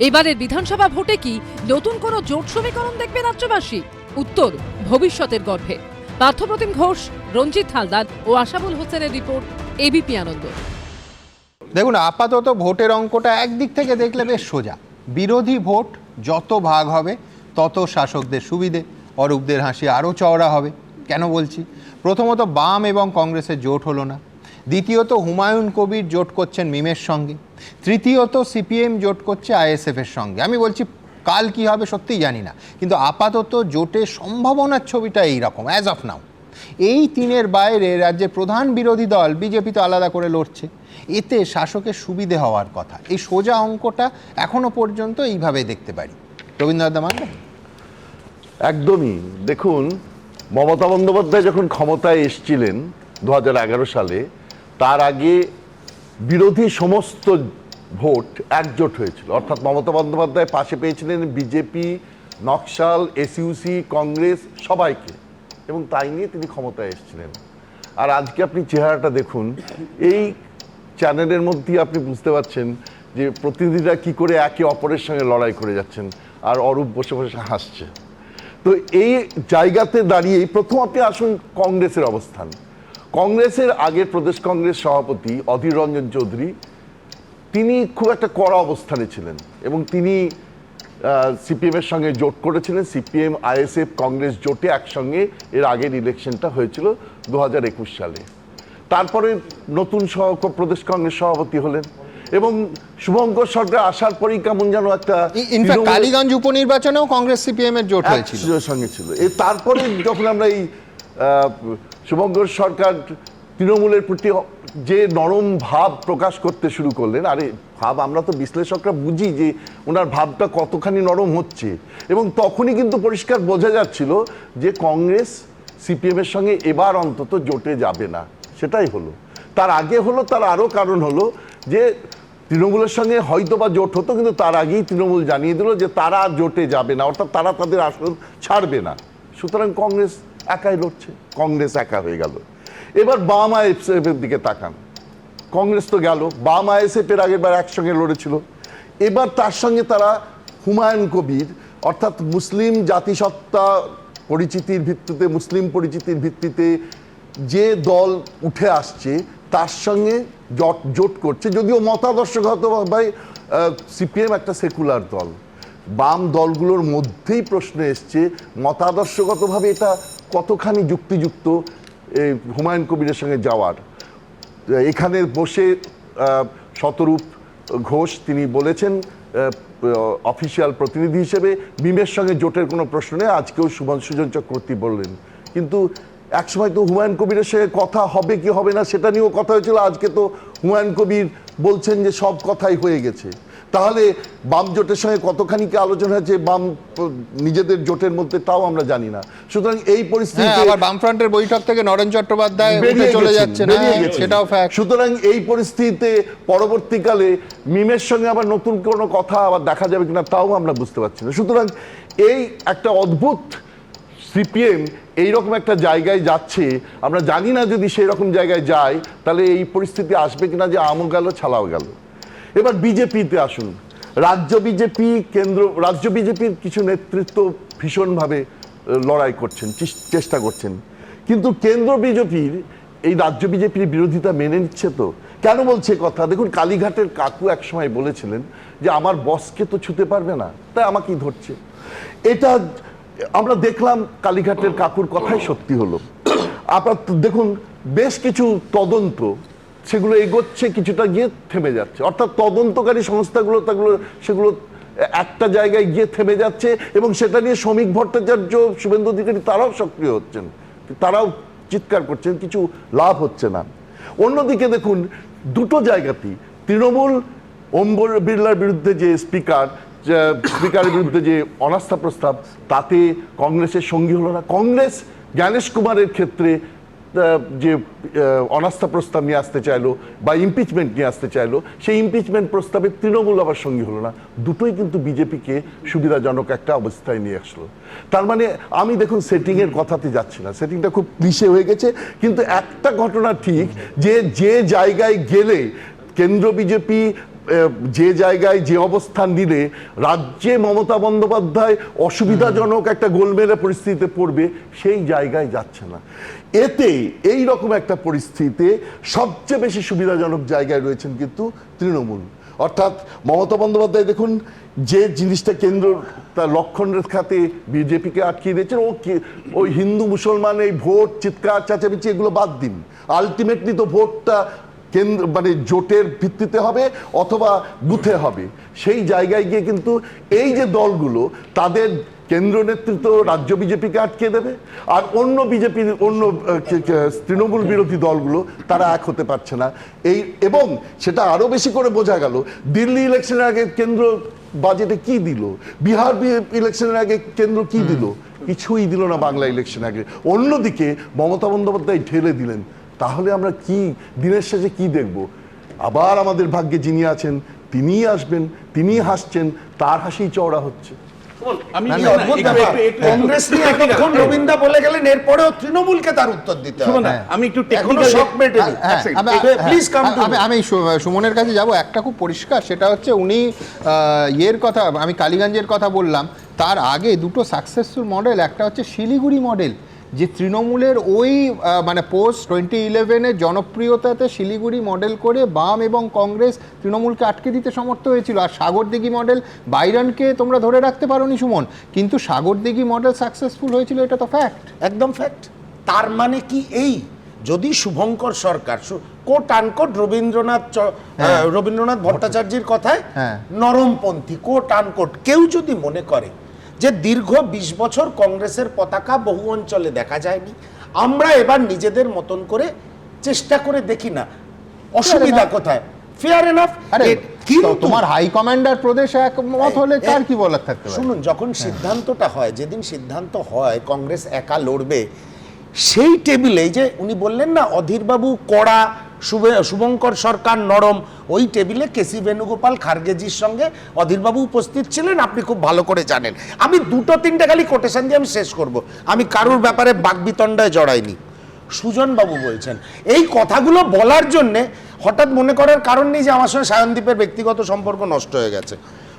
S2: এবারের বিধানসভা ভোটে কি নতুন কোনো জোট সমীকরণ দেখবে রাজ্যবাসী? উত্তর ভবিষ্যতের গর্ভে। পার্থপ্রতিম ঘোষ, রঞ্জিত হালদার ও আশাবুল হোসেনের রিপোর্ট, এবিপি আনন্দ।
S1: দেখুন, আপাতত ভোটের অঙ্কটা একদিক থেকে দেখলে বেশ সোজা। বিরোধী ভোট যত ভাগ হবে তত শাসকদের সুবিধে, অরূপদের হাসি আরও চওড়া হবে। কেন বলছি? প্রথমত, বাম এবং কংগ্রেসের জোট হলো না। দ্বিতীয়ত, হুমায়ুন কবির জোট করছেন মিমের সঙ্গে। তৃতীয়ত, সিপিএম জোট করছে আইএসএফের সঙ্গে। আমি বলছি কাল কি হবে সত্যিই জানি না, কিন্তু আপাতত জোটের সম্ভাবনার ছবিটা এইরকম অ্যাজ অফ নাও। এই তিনের বাইরে রাজ্যের প্রধান বিরোধী দল বিজেপি তো আলাদা করে লড়ছে, এতে শাসকের সুবিধে হওয়ার কথা। এই সোজা অঙ্কটা এখনো পর্যন্ত এইভাবে দেখতে পারি। রবীন্দ্রনাথ মানবেন?
S18: একদমই। দেখুন, মমতা বন্দ্যোপাধ্যায় যখন ক্ষমতায় এসেছিলেন 2011 সালে, তার আগে বিরোধী সমস্ত ভোট একজোট হয়েছিল, অর্থাৎ মমতা বন্দ্যোপাধ্যায় পাশে পেয়েছিলেন বিজেপি, নকশাল, এসইউসি, কংগ্রেস সবাইকে, এবং তাই নিয়ে তিনি ক্ষমতায় এসেছিলেন। আর আজকে আপনি চেহারাটা দেখুন, এই চ্যানেলের মধ্যেই আপনি বুঝতে পারছেন যে প্রতিনিধিরা কি করে একে অপরের সঙ্গে লড়াই করে যাচ্ছেন, আর অরূপ বসে বসে হাসছে। তো এই জায়গাতে দাঁড়িয়ে প্রথম আপনি আসুন কংগ্রেসের অবস্থান। কংগ্রেসের আগের প্রদেশ কংগ্রেস সভাপতি অধীর রঞ্জন চৌধুরী, তিনি খুব একটা কড়া অবস্থানে ছিলেন এবং তিনি সিপিএমের সঙ্গে জোট করেছিলেন। সিপিএম, আইএসএফ, কংগ্রেস জোটে একসঙ্গে এর আগের ইলেকশনটা হয়েছিল 2021 সালে। তারপরে নতুন প্রদেশ কংগ্রেস সভাপতি হলেন এবং শুভঙ্কর সরকার আসার পরেই কেমন যেন একটা
S1: কালীগঞ্জ উপনির্বাচনেও কংগ্রেস সিপিএম এর জোট হয়েছিল,
S18: সঙ্গে ছিল। তারপরে যখন আমরা এই শুভঙ্কর সরকার তৃণমূলের প্রতি যে নরম ভাব প্রকাশ করতে শুরু করলেন, আরে ভাব আমরা তো বিশ্লেষকরা বুঝি যে ওনার ভাবটা কতখানি নরম হচ্ছে, এবং তখনই কিন্তু পরিষ্কার বোঝা যাচ্ছিল যে কংগ্রেস সিপিএম এর সঙ্গে এবার অন্তত জোটে যাবে না। সেটাই হলো। তার আগে হলো, তার আরও কারণ হলো যে তৃণমূলের সঙ্গে হয়তো বা জোট হতো, কিন্তু তার আগেই তৃণমূল জানিয়ে দিল যে তারা জোটে যাবে না, অর্থাৎ তারা তাদের আসন ছাড়বে না। সুতরাং কংগ্রেস একাই লড়ছে, কংগ্রেস একা হয়ে গেল। এবার বাম আইএসএফ এর দিকে তাকান, কংগ্রেস তো গেল, বাম আইএসএফ এর আগের বার একসঙ্গে লড়েছিল। এবার তার সঙ্গে তারা হুমায়ুন কবির, অর্থাৎ মুসলিম জাতিসত্তা পরিচিতির ভিত্তিতে, মুসলিম পরিচিতির ভিত্তিতে যে দল উঠে আসছে তার সঙ্গে জোট করছে। যদিও মতাদর্শগতভাবে সিপিএম একটা সেকুলার দল, বাম দলগুলোর মধ্যেই প্রশ্ন এসছে মতাদর্শগতভাবে এটা কতখানি যুক্তিযুক্ত হুমায়ুন কবিরের সঙ্গে যাওয়ার। এখানে বসে শতরূপ ঘোষ তিনি বলেছেন অফিসিয়াল প্রতিনিধি হিসেবে মিমের সঙ্গে জোটের কোনো প্রশ্ন নেই। আজকেও সুজন চক্রবর্তী বললেন, কিন্তু একসময় তো হুমায়ুন কবিরের সঙ্গে কথা হবে কি হবে না সেটা নিয়েও কথা হয়েছিল। আজকে তো হুমায়ুন কবির বলছেন যে সব কথাই হয়ে গেছে। তাহলে বাম জোটের সঙ্গে কতখানি কি আলোচনা হয়েছে বাম নিজেদের জোটের মধ্যে তাও আমরা জানি না। সুতরাং এই পরিস্থিতিতে
S1: আবার বামফ্রন্টের বৈঠক থেকে নরেন চট্টোপাধ্যায় উঠে চলে যাচ্ছে, সেটাও ফ্যাক্ট।
S18: সুতরাং এই পরিস্থিতিতে পরবর্তীকালে মিমের সঙ্গে আবার নতুন কোনো কথা আবার দেখা যাবে কিনা তাও আমরা বুঝতে পারছি না। সুতরাং এই একটা অদ্ভুত সিপিএম এইরকম একটা জায়গায় যাচ্ছে, আমরা জানি না যদি সেই রকম জায়গায় যায় তাহলে এই পরিস্থিতি আসবে কিনা যে আমও গেল ছালাও গেল। এবার বিজেপিতে আসুন। রাজ্য বিজেপির কিছু নেতৃত্ব ভীষণভাবে লড়াই করছেন, চেষ্টা করছেন, কিন্তু কেন্দ্র বিজেপির এই রাজ্য বিজেপির বিরোধিতা মেনে নিচ্ছে তো। কেন বলছে কথা? দেখুন, কালীঘাটের কাকু একসময় বলেছিলেন যে আমার বসকে তো ছুতে পারবে না, তাই আমাকেই ধরছে। এটা আমরা দেখলাম কালীঘাটের কাকুর কথাই সত্যি হলো। আপনার দেখুন বেশ কিছু তদন্ত সেগুলো এগোচ্ছে, কিছুটা গিয়ে থেমে যাচ্ছে, অর্থাৎ তদন্তকারী সংস্থাগুলো সেগুলো একটা জায়গায় গিয়ে থেমে যাচ্ছে, এবং সেটা নিয়ে শ্রমিক ভট্টাচার্য, শুভেন্দু অধিকারী তারাও সক্রিয় হচ্ছেন, তারাও চিৎকার করছেন, কিছু লাভ হচ্ছে না। অন্যদিকে দেখুন দুটো জায়গাতেই তৃণমূল
S21: ওম বিড়লার বিরুদ্ধে যে স্পিকারের বিরুদ্ধে যে অনাস্থা প্রস্তাব, তাতে কংগ্রেসের সঙ্গী হলো না। কংগ্রেস জ্ঞানেশ কুমারের ক্ষেত্রে যে অনাস্থা প্রস্তাব নিয়ে আসতে চাইলো বা ইমপিচমেন্ট নিয়ে আসতে চাইলো, সেই ইমপিচমেন্ট প্রস্তাবে তৃণমূল আবার সঙ্গী হলো না। দুটোই কিন্তু বিজেপিকে সুবিধাজনক একটা অবস্থায় নিয়ে আসলো। তার মানে আমি দেখুন সেটিংয়ের কথাতে যাচ্ছি না, সেটিংটা খুব ক্লিশে হয়ে গেছে, কিন্তু একটা ঘটনা ঠিক যে জায়গায় গেলে কেন্দ্র বিজেপি যে জায়গায় যে অবস্থান নিলে রাজ্যে মমতা বন্দ্যোপাধ্যায় অসুবিধাজনক একটা গোলমেলে পরিস্থিতিতে পড়বে, সেই জায়গায় যাচ্ছে না। এতে এই রকম একটা পরিস্থিতিতে সবচেয়ে বেশি সুবিধাজনক জায়গায় রয়েছেন কিন্তু তৃণমূল। অর্থাৎ মমতা বন্দ্যোপাধ্যায় দেখুন যে জিনিসটা কেন্দ্র তার লক্ষণ রেখাতে বিজেপিকে আটকিয়ে দিয়েছেন, ওই হিন্দু মুসলমান এই ভোট চিৎকার চেঁচামেচি এগুলো বাদ দিন, আলটিমেটলি তো ভোটটা কেন্দ্র মানে জোটের ভিত্তিতে হবে অথবা বুথে হবে। সেই জায়গায় গিয়ে কিন্তু এই যে দলগুলো তাদের কেন্দ্র নেতৃত্ব রাজ্য বিজেপিকে আটকে দেবে, আর অন্য তৃণমূল বিরোধী দলগুলো তারা এক হতে পারছে না। এবং সেটা আরো বেশি করে বোঝা গেল দিল্লি ইলেকশনের আগে কেন্দ্র বাজেটে কি দিল, বিহার ইলেকশনের আগে কেন্দ্র কি দিল, কিছুই দিল না বাংলা ইলেকশন আগে। অন্যদিকে মমতা বন্দ্যোপাধ্যায় ঢেলে দিলেন। তাহলে আমরা কি দিনের শেষে কি দেখব? আবার আমাদের ভাগ্যে যিনি আছেন তিনিই আসবেন, তিনিই হাসছেন, তার হাসি চওড়া হচ্ছে।
S8: কংগ্রেস নিয়ে এতক্ষণ রবীন্দ্র বলে গেলেন, এরপরেও তৃণমূলকে তার উত্তর দিতে হবে।
S18: আমি একটু
S1: আমি সুমনের কাছে যাব। একটা খুব পরিষ্কার, সেটা হচ্ছে উনি কথা, আমি কালীগঞ্জের কথা বললাম, তার আগে দুটো সাকসেসফুল মডেল, একটা হচ্ছে শিলিগুড়ি মডেল, যে তৃণমূলের ওই মানে পোস্ট 2011-এর জনপ্রিয়তাতে শিলিগুড়ি মডেল করে বাম এবং কংগ্রেস তৃণমূলকে আটকে দিতে সমর্থ হয়েছিল। আর সাগরদিঘি মডেল, বাইরনকে তোমরা ধরে রাখতে পারোনি সুমন, কিন্তু সাগরদিঘি মডেল সাকসেসফুল হয়েছিল, এটা তো ফ্যাক্ট,
S8: একদম ফ্যাক্ট। তার মানে কি এই যদি শুভঙ্কর সরকার কোট আনকোট রবীন্দ্রনাথ ভট্টাচার্যের কথায় নরমপন্থী কোট আনকোট কেউ যদি মনে করে যে দীর্ঘ 20 বছর কংগ্রেসের পতাকা বহু অঞ্চলে দেখা যায়নি, আমরা এবার নিজেদের মতন করে চেষ্টা করে দেখি না, অসুবিধা কোথায়? Fair enough.
S1: কিন্তু তোমার হাই কমান্ডার প্রদেশ একমত হলে কার কি বলার থাকতে পারে?
S8: শুনুন, যখন সিদ্ধান্তটা হয়, যেদিন সিদ্ধান্ত হয় কংগ্রেস একা লড়বে, সেই টেবিলে যে উনি বললেন না অধীরবাবু কড়া, শুভঙ্কর সরকার নরম, ওই টেবিলে কেসি বেণুগোপাল খার্গেজির সঙ্গে অধীরবাবু উপস্থিত ছিলেন, আপনি খুব ভালো করে জানেন। আমি 2-3টে খালি কোটেশন দিয়ে আমি শেষ করব, আমি কারুর ব্যাপারে বাকবিতণ্ডায় জড়াইনি। সুজনবাবু বলছেন এই কথাগুলো বলার জন্যে হঠাৎ মনে করার কারণ নেই যে আমার সঙ্গে সায়নদীপের ব্যক্তিগত সম্পর্ক নষ্ট হয়ে গেছে।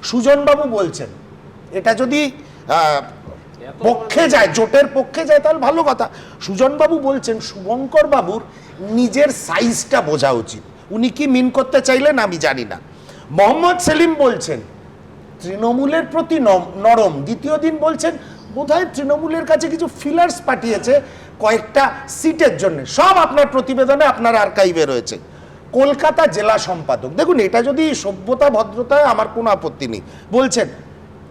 S8: সুজনবাবু বলছেন এটা যদি পক্ষে যায়, জোটের পক্ষে যায়, তাহলে ভালো কথা। সুজনবাবু বলছেন শুভঙ্কর বাবুর নিজের সাইজটা বোঝা উচিত। উনি কি মিন করতে চাইলেন আমি জানি না। মোহাম্মদ সেলিম বলছেন তৃণমূলের প্রতি নরম। দ্বিতীয় দিন বলছেন বোধহয় তৃণমূলের কাছে কিছু ফিলার্স পাঠিয়েছে কয়েকটা সিটের জন্য। সব আপনার প্রতিবেদনে, আপনার আর্কাইভে রয়েছে। কলকাতা জেলা সম্পাদক, দেখুন এটা যদি সভ্যতা ভদ্রতায় আমার কোনো আপত্তি নেই, বলছেন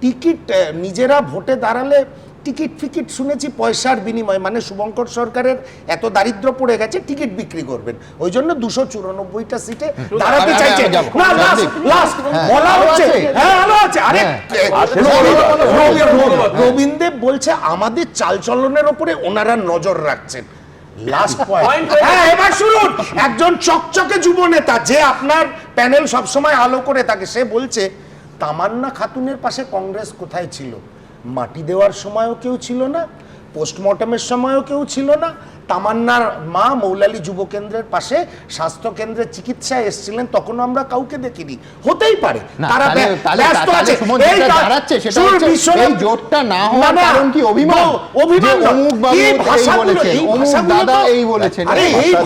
S8: টিকিট নিজেরা ভোটে দাঁড়ালে টিকিট ফিকিট শুনেছি পয়সার বিনিময়, মানে শুভঙ্কর সরকারের এত দারিদ্র পড়ে গেছে টিকিট বিক্রি করবেন, ওই জন্য 294টা সিটে দাঁড়াতে চাইছে। রবীন্দ্র বলছে আমাদের চালচলনের ওপরে ওনারা নজর রাখছেন। লাস্ট পয়েন্ট, এবার শুনুন, একজন চকচকে যুব নেতা যে আপনার প্যানেল সবসময় আলো করে থাকে, সে বলছে তামান্না খাতুনের পাশে কংগ্রেস কোথায় ছিল? মাটি দেওয়ার সময়ও কেউ ছিল না, পোস্টমর্টমের সময়ও কেউ ছিল না। তামান্নার মা মৌলালী যুব কেন্দ্রের পাশে স্বাস্থ্য কেন্দ্রের চিকিৎসায় এসেছিলেন, তখন আমরা কাউকে দেখিনি। হতেই পারে তারা ব্যস্ত আছে।
S1: জোটটা না হওয়ার কারণ কি? অভিমান, এই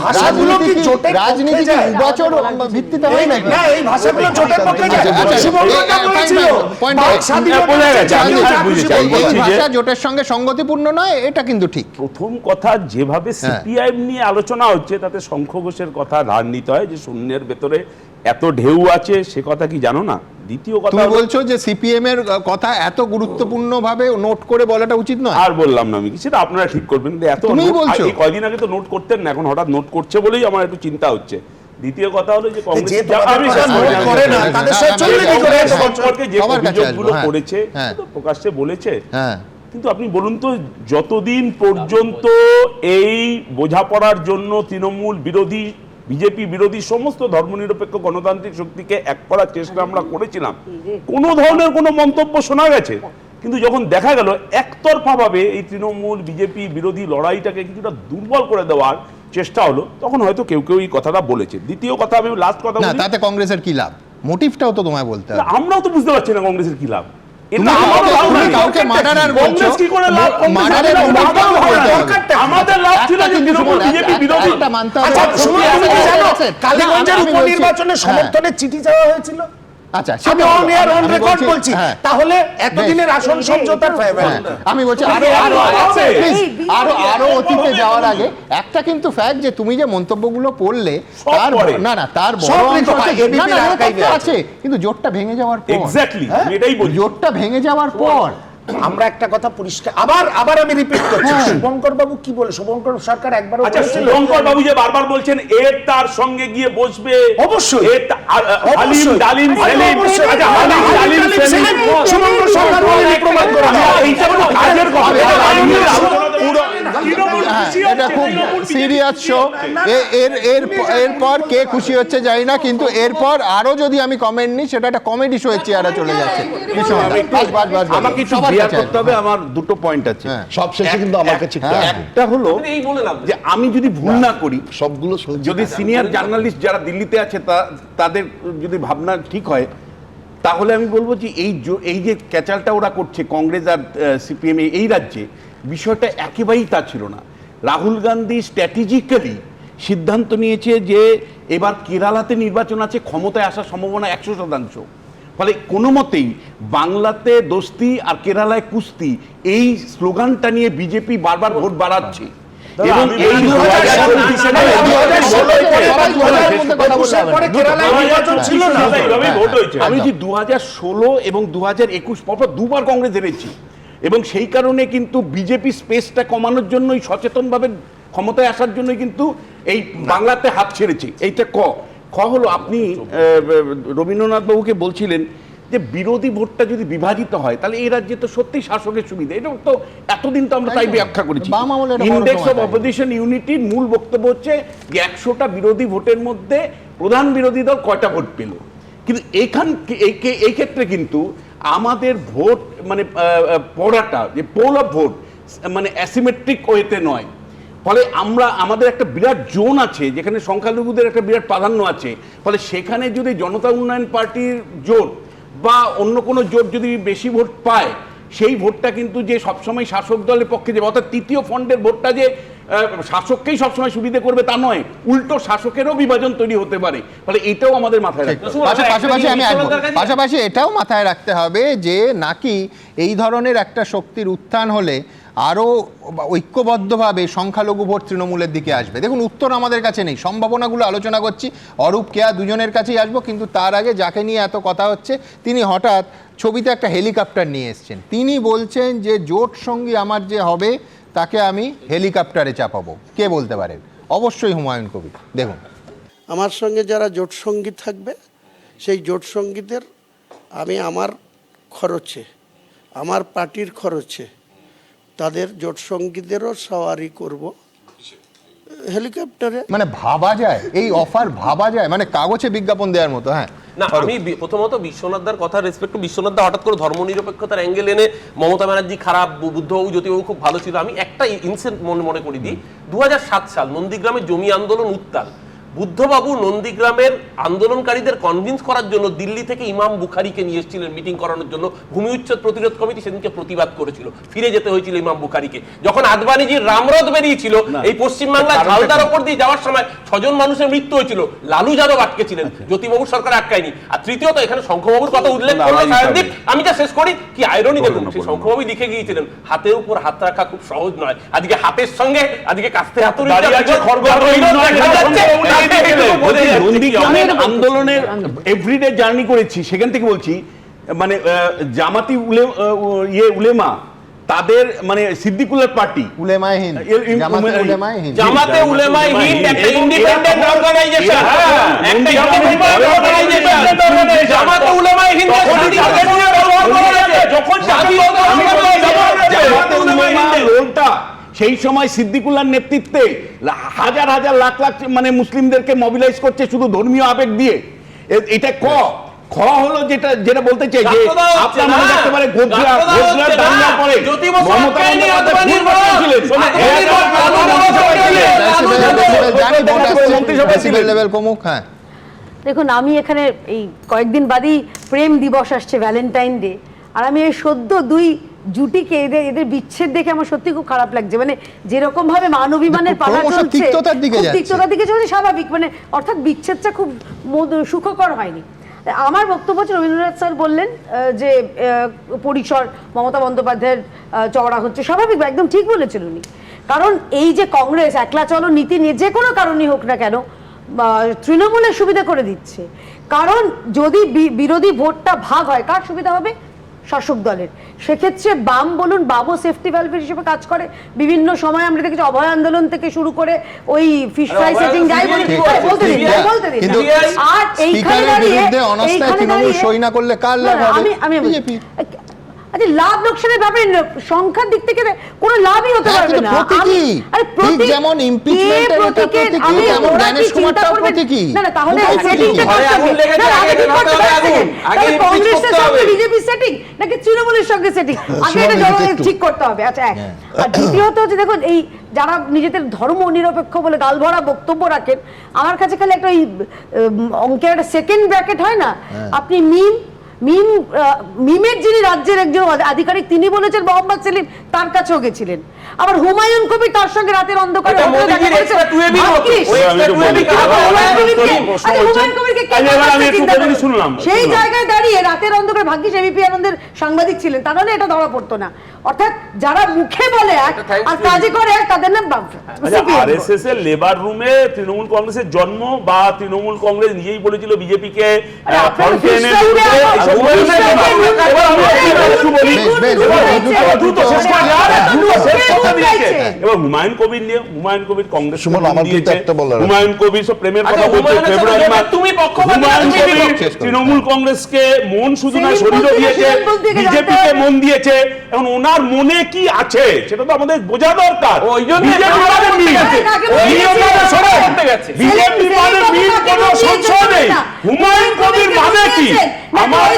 S1: ভাষাগুলো কি জোটের রাজনীতি নির্বাচন ভিত্তিতে হয় নাকি?
S8: এই ভাষাগুলো জোটের পক্ষে যায়।
S1: ভাষা জোটের সঙ্গে সঙ্গতিপূর্ণ নয়, এটা কিন্তু ঠিক।
S11: প্রথম কথা, যেভাবে সিপিআইএম নিয়ে আলোচনা হচ্ছে তাতে শঙ্খ ঘোষের কথা ধার নিতে হয় যে শূন্যের ভেতরে এত ঢেউ আছে, সে কথা কি জানো না? দ্বিতীয় কথা,
S1: তুমি বলছো যে সিপিএম এর কথা এত গুরুত্বপূর্ণ ভাবে নোট করে বলাটা উচিত নয়।
S11: আর বললাম না আমি, সেটা আপনারা ঠিক করবেন। এত
S1: তুমি বলছো
S11: কয়দিন আগে তো নোট করতেন না, এখন হঠাৎ নোট করছে বলেই আমার একটু চিন্তা হচ্ছে দ্বিতীয় কথা হলো যে কংগ্রেস
S8: যে তোমাদের করে না, তাদের সাথে চলবে কি করে?
S11: সম্পর্কে যে
S1: সবার কাছে
S11: অভিযোগগুলো
S1: আসবো, হ্যাঁ।
S11: করেছে
S1: হ্যাঁ।
S11: তো প্রকাশ্যে বলেছে।
S1: হ্যাঁ,
S11: কিন্তু আপনি বলুন তো, যতদিন পর্যন্ত এই বোঝাপড়ার জন্য তৃণমূল বিরোধী, বিজেপি বিরোধী সমস্ত ধর্মনিরপেক্ষ গণতান্ত্রিক শক্তিকে এক করার চেষ্টা আমরা করেছিলাম, কোনো ধরনের কোনো মন্তব্য শোনা গেছে। কিন্তু যখন দেখা গেল একতরফাভাবে এই তৃণমূল বিজেপি বিরোধী লড়াইটাকে কিছুটা দুর্বল করে দেওয়ার চেষ্টা হলো, তখন হয়তো কেউ কেউ এই কথাটা বলেছে। দ্বিতীয় কথা, আমি লাস্ট কথা
S1: না
S11: বলি,
S1: তাতে কংগ্রেসের কি লাভ? মোটিভটাও তো তোমায় বলতে হবে।
S11: আমরাও তো বুঝতে পারছি না কংগ্রেসের কি লাভ। আমাদের লাভ ছিল যে তৃণমূল বিজেপি বিরোধী।
S8: কালীগঞ্জের উপনির্বাচনে সমর্থনের চিঠি চাওয়া হয়েছিল।
S1: আচ্ছা,
S8: আমি অন এয়ার অন রেকর্ড বলছি, তাহলে এতদিনের আসন সমঝোতার ফেভার।
S1: আমি বলছি আরো অতীতে যাওয়ার আগে একটা কিন্তু ফ্যাক্ট, যে তুমি যে মন্তব্যগুলো পড়লে তার তার বড় অংশ আছে, কিন্তু জোটটা ভেঙে যাওয়ার পর,
S11: এক্স্যাক্টলি এটাই বলি,
S1: জোটটা ভেঙে যাওয়ার পর
S8: আমরা একটা কথা পরিষ্কার আবার আমি রিপিট করছি, শুভঙ্কর বাবু কি বলে, শুভঙ্কর সরকার একবারও
S11: আচ্ছা, শুভঙ্কর বাবু যে বারবার বলছেন এর তার সঙ্গে গিয়ে বসবে,
S8: অবশ্যই
S11: হালিম ডালিম সেলিম, আচ্ছা হালিম ডালিম সেলিম
S8: শুভঙ্কর সরকার বলে প্রমাণ করা যায়,
S11: এইটা হলো কাজের কথা।
S1: এটা খুব সিরিয়াস শো। এরপর কে খুশি হচ্ছে জানি না, কিন্তু এরপর আরো যদি আমি কমেন্ট নিই, সেটা একটা কমেডি শো এর চেহারা চলে যাচ্ছে।
S18: আমাকে একটু ক্লিয়ার করতে হবে, আমার দুটো পয়েন্ট আছে
S21: সবশেষে, কিন্তু আমার কাছে
S18: একটা হলো যে আমি যদি ভুল না করি, সবগুলো যদি সিনিয়র জার্নালিস্ট যারা দিল্লিতে আছে তাদের যদি ভাবনা ঠিক হয়, তাহলে আমি বলবো যে এই যে ক্যাচালটা ওরা করছে কংগ্রেস আর সিপিএম এই রাজ্যে, বিষয়টা একেবারেই তা ছিল না। রাহুল গান্ধী স্ট্র্যাটেজিক্যালি সিদ্ধান্ত নিয়েছে যে এবার কেরালাতে নির্বাচন আছে, ক্ষমতায় আসার সম্ভাবনা 100%। ফলে কোনো মতেই বাংলাতে দোস্তি আর কেরালায় কুস্তি, এই স্লোগানটা নিয়ে বিজেপি বারবার ভোট বাড়াচ্ছে। এবং এই আমি যে 2016 এবং 2021 পরপর দুবার কংগ্রেস হেরেছি, এবং সেই কারণে কিন্তু বিজেপি স্পেসটা কমানোর জন্যই, সচেতনভাবে ক্ষমতায় আসার জন্যই কিন্তু এই বাংলাতে হাত ছেড়েছে। এইটা খ হলো, আপনি রবীন্দ্রনাথ বাবুকে বলছিলেন যে বিরোধী ভোটটা যদি বিভাজিত হয়, তাহলে এই রাজ্যে তো সত্যি শাসকের সুবিধা। এটা তো এতদিন তো আমরা তাই ব্যাখ্যা করেছি। ইন্ডেক্স অফ অপোজিশন ইউনিটির মূল বক্তব্য হচ্ছে যে 100টা বিরোধী ভোটের মধ্যে প্রধান বিরোধী দল কয়টা ভোট পেল। কিন্তু এই ক্ষেত্রে কিন্তু আমাদের ভোট মানে পড়াটা, যে পোল অফ ভোট মানে অ্যাসিমেট্রিক ওয়েতে নয়। ফলে আমাদের একটা বিরাট জোন আছে যেখানে সংখ্যালঘুদের একটা বিরাট প্রাধান্য আছে। ফলে সেখানে যদি জনতা উন্নয়ন পার্টির জোট বা অন্য কোনো জোট যদি বেশি ভোট পায়, সেই ভোটটা কিন্তু যে সবসময় শাসক দলের পক্ষে যাবে, অর্থাৎ তৃতীয় ফ্রন্টের ভোটটা যে শাসককেই সবসময় সুবিধা করবে তা নয়, উল্টো শাসকেরও বিভাজন তৈরি হতে পারে। ফলে এটাও আমাদের মাথায় রাখতে হবে।
S1: পাশাপাশি এটাও মাথায় রাখতে হবে যে নাকি এই ধরনের একটা শক্তির উত্থান হলে আরও ঐক্যবদ্ধভাবে সংখ্যালঘু ভোট তৃণমূলের দিকে আসবে। দেখুন, উত্তর আমাদের কাছে নেই, সম্ভাবনাগুলো আলোচনা করছি। অরূপ কেয়া দুজনের কাছেই আসবো, কিন্তু তার আগে যাকে নিয়ে এত কথা হচ্ছে, তিনি হঠাৎ ছবিতে একটা হেলিকপ্টার নিয়ে এসছেন। তিনি বলছেন যে জোট সঙ্গী আমার যে হবে তাকে আমি হেলিকপ্টারে চাপাবো। কে বলতে পারেন? অবশ্যই হুমায়ুন কবির। দেখুন,
S12: আমার সঙ্গে যারা জোট সঙ্গী থাকবে, সেই জোট সঙ্গীদের আমি আমার খরচে, আমার পার্টির খরচে তাদের জোট সঙ্গীদেরও সওয়ারি করব হেলিকপ্টারে।
S1: মানে ভাবা যায়, এই অফার ভাবা যায়, মানে কাগজে বিজ্ঞাপন দেওয়ার মতো। হ্যাঁ
S9: না, আমি প্রথমত বিশ্বনাথদার কথা রেসপেক্ট, বিশ্বনাথদা হঠাৎ করে ধর্মনিরপেক্ষতার অ্যাঙ্গেল এনে মমতা ব্যানার্জি খারাপ, বুদ্ধবাবু জ্যোতিবাবু খুব ভালো ছিল। আমি একটা ইনসিডেন্ট মনে করি দিই। 2007 সাল নন্দীগ্রামের জমি আন্দোলন উত্তাল। বুদ্ধবাবু নন্দীগ্রামের আন্দোলনকারীদের কনভিন্স করার জন্য দিল্লি থেকে ইমাম বুখারিকে নিয়ে এসেছিলেন মিটিং করানোর জন্য। ভূমি উচ্ছেদ প্রতিরোধ কমিটি সেদিনকে প্রতিবাদ করেছিল, ফিরে যেতে হয়েছিল ইমাম বুখারিকে। যখন আদবানিজির রামরথ বেরিয়েছিল এই পশ্চিমবাংলায় ঝালদার ওপর দিয়ে যাওয়ার সময় 6 জন মানুষের মৃত্যু হয়েছিল, লালু যাদব আটকে ছিলেন, জ্যোতিবাবুর সরকার আটকায়নি। আর তৃতীয়ত এখানে শঙ্খবাবুর কথা উল্লেখ করলো সায়নদীপ, আমি যা শেষ করি, কি আইরনি দেখুন, সেই শঙ্খবাবু লিখে গিয়েছিলেন হাতের উপর হাত রাখা খুব সহজ নয়। আজকে হাতের সঙ্গে আজকে কাস্তে হাতুড়ি
S18: নন্দীগ্রামের আন্দোলনের এভরিডে জার্নি করেছি, সেখান থেকে বলছি, মানে জামাতি উলেমা তাদের মানে সিদ্দিকুল্লাহ পার্টি
S1: উলেমায়ে হিন্দ, জামাতে উলেমায়ে হিন্দ,
S9: জামাতে উলেমায়ে হিন্দ একটা ইন্ডিপেন্ডেন্ট অর্গানাইজেশন, একটা ইন্ডিপেন্ডেন্ট অর্গানাইজেশন, জামাতে উলেমায়ে হিন্দ যখন
S18: জামাতে উলেমা রোলটা সেই সময় সিদ্দিকুল্লাহর নেতৃত্বে হাজার হাজার লাখ লাখ মানে মুসলিমদেরকে মোবিলাইজ করছে শুধু ধর্মীয় আবেগ দিয়ে। এটা খ হলো যেটা যেটা বলতে চাই যে আপনার মনে রাখতে পারে গোজরার দাঙ্গার পরে
S10: দেখুন, আমি এখানে এই কয়েকদিন বাদই প্রেম দিবস আসছে, ভ্যালেন্টাইন ডে, আর আমি এই সদ্য দুই জুটিকে এদের বিচ্ছেদ দেখে আমার সত্যি খুব খারাপ লাগছে। মানে যেরকম ভাবে মানবিমানের পালা চলছে, তিক্ততার দিকে চলছে, স্বাভাবিক, মানে অর্থাৎ বিচ্ছেদটা খুব সুখকর হয়নি। আমার বক্তব্য হচ্ছে, রবীন্দ্রনাথ স্যার বললেন যে পরিসর মমতা বন্দ্যোপাধ্যায়ের চওড়া হচ্ছে, স্বাভাবিক, একদম ঠিক বলেছেন উনি। কারণ এই যে কংগ্রেস একলা চলো নীতি নিয়ে যে কোনো কারণেই হোক না কেন তৃণমূলের সুবিধা করে দিচ্ছে। কারণ যদি বিরোধী ভোটটা ভাগ হয়, কার সুবিধা হবে? শাসক দলের। সেক্ষেত্রে বাম বলুন, বামও সেফটি ভ্যালভ হিসেবে কাজ করে। বিভিন্ন সময় আমরা দেখেছি অভয় আন্দোলন থেকে শুরু করে ওই ফিশ ফ্রাই সেটিং যাই বলতে দিন। আর এইখানে দাঁড়িয়ে
S1: সই না করলে কার লাভ হবে? বিজেপি।
S10: আচ্ছা, লাভ লোকসানের ব্যাপারে সংখ্যার দিক থেকে কোনো লাভই হতে পারবে না।
S1: আরে প্রতীক যেমন ইমপিচমেন্টের একটা প্রতীকী, তেমন জ্ঞানেশ কুমারটাও প্রতীকী।
S10: না তাহলে সেটিংটা করতে হবে। আগে কংগ্রেসের সঙ্গে বিজেপি সেটিং নাকি তৃণমূলের সঙ্গে সেটিং, আগে এটা ঠিক করতে হবে। আচ্ছা, আর দ্বিতীয়ত হচ্ছে, দেখুন এই যারা নিজেদের ধর্ম নিরপেক্ষ বলে গালভরা বক্তব্য রাখেন, আমার কাছে খালি একটা ওই অঙ্কের একটা সেকেন্ড ব্র্যাকেট হয় না, আপনি মিমের যিনি রাজ্যের একজন আধিকারিক তিনি বলেছেন মোহাম্মদ সেলিম তার কাছেও গেছিলেন। আবার হুমায়ুন কবির তার সঙ্গে রাতের অন্ধকারে সেই জায়গায় দাঁড়িয়ে রাতের অন্ধকারে, ভাগ্যিস এবিপি আনন্দের সাংবাদিক ছিলেন, তা নাহলে এটা ধরা পড়তো না। অর্থাৎ যারা মুখে বলে এক আর কাজে করে এক, তাদের নাম
S11: আরএসএস এর লেবার রুমে তৃণমূল কংগ্রেসের জন্ম, বা তৃণমূল কংগ্রেস নিজেই বলেছিল বিজেপিকে এবার হুমায়ুন কবির নিয়ে, হুমায়ুন কবির কংগ্রেস, হুমায়ুন কবির সব প্রেমের কথা বলছে ফেব্রুয়ারি মাস। হুমায়ুন কবির তৃণমূল কংগ্রেসকে মন শুধু না শরীরও দিয়েছে, বিজেপিকে মন দিয়েছে। এখন ওনার মনে কি আছে সেটা তো আমাদের বোঝা দরকার। বিজেপি মানে মিল কোনো সংশয় নেই। হুমায়ুন কবির মানে কি? আমার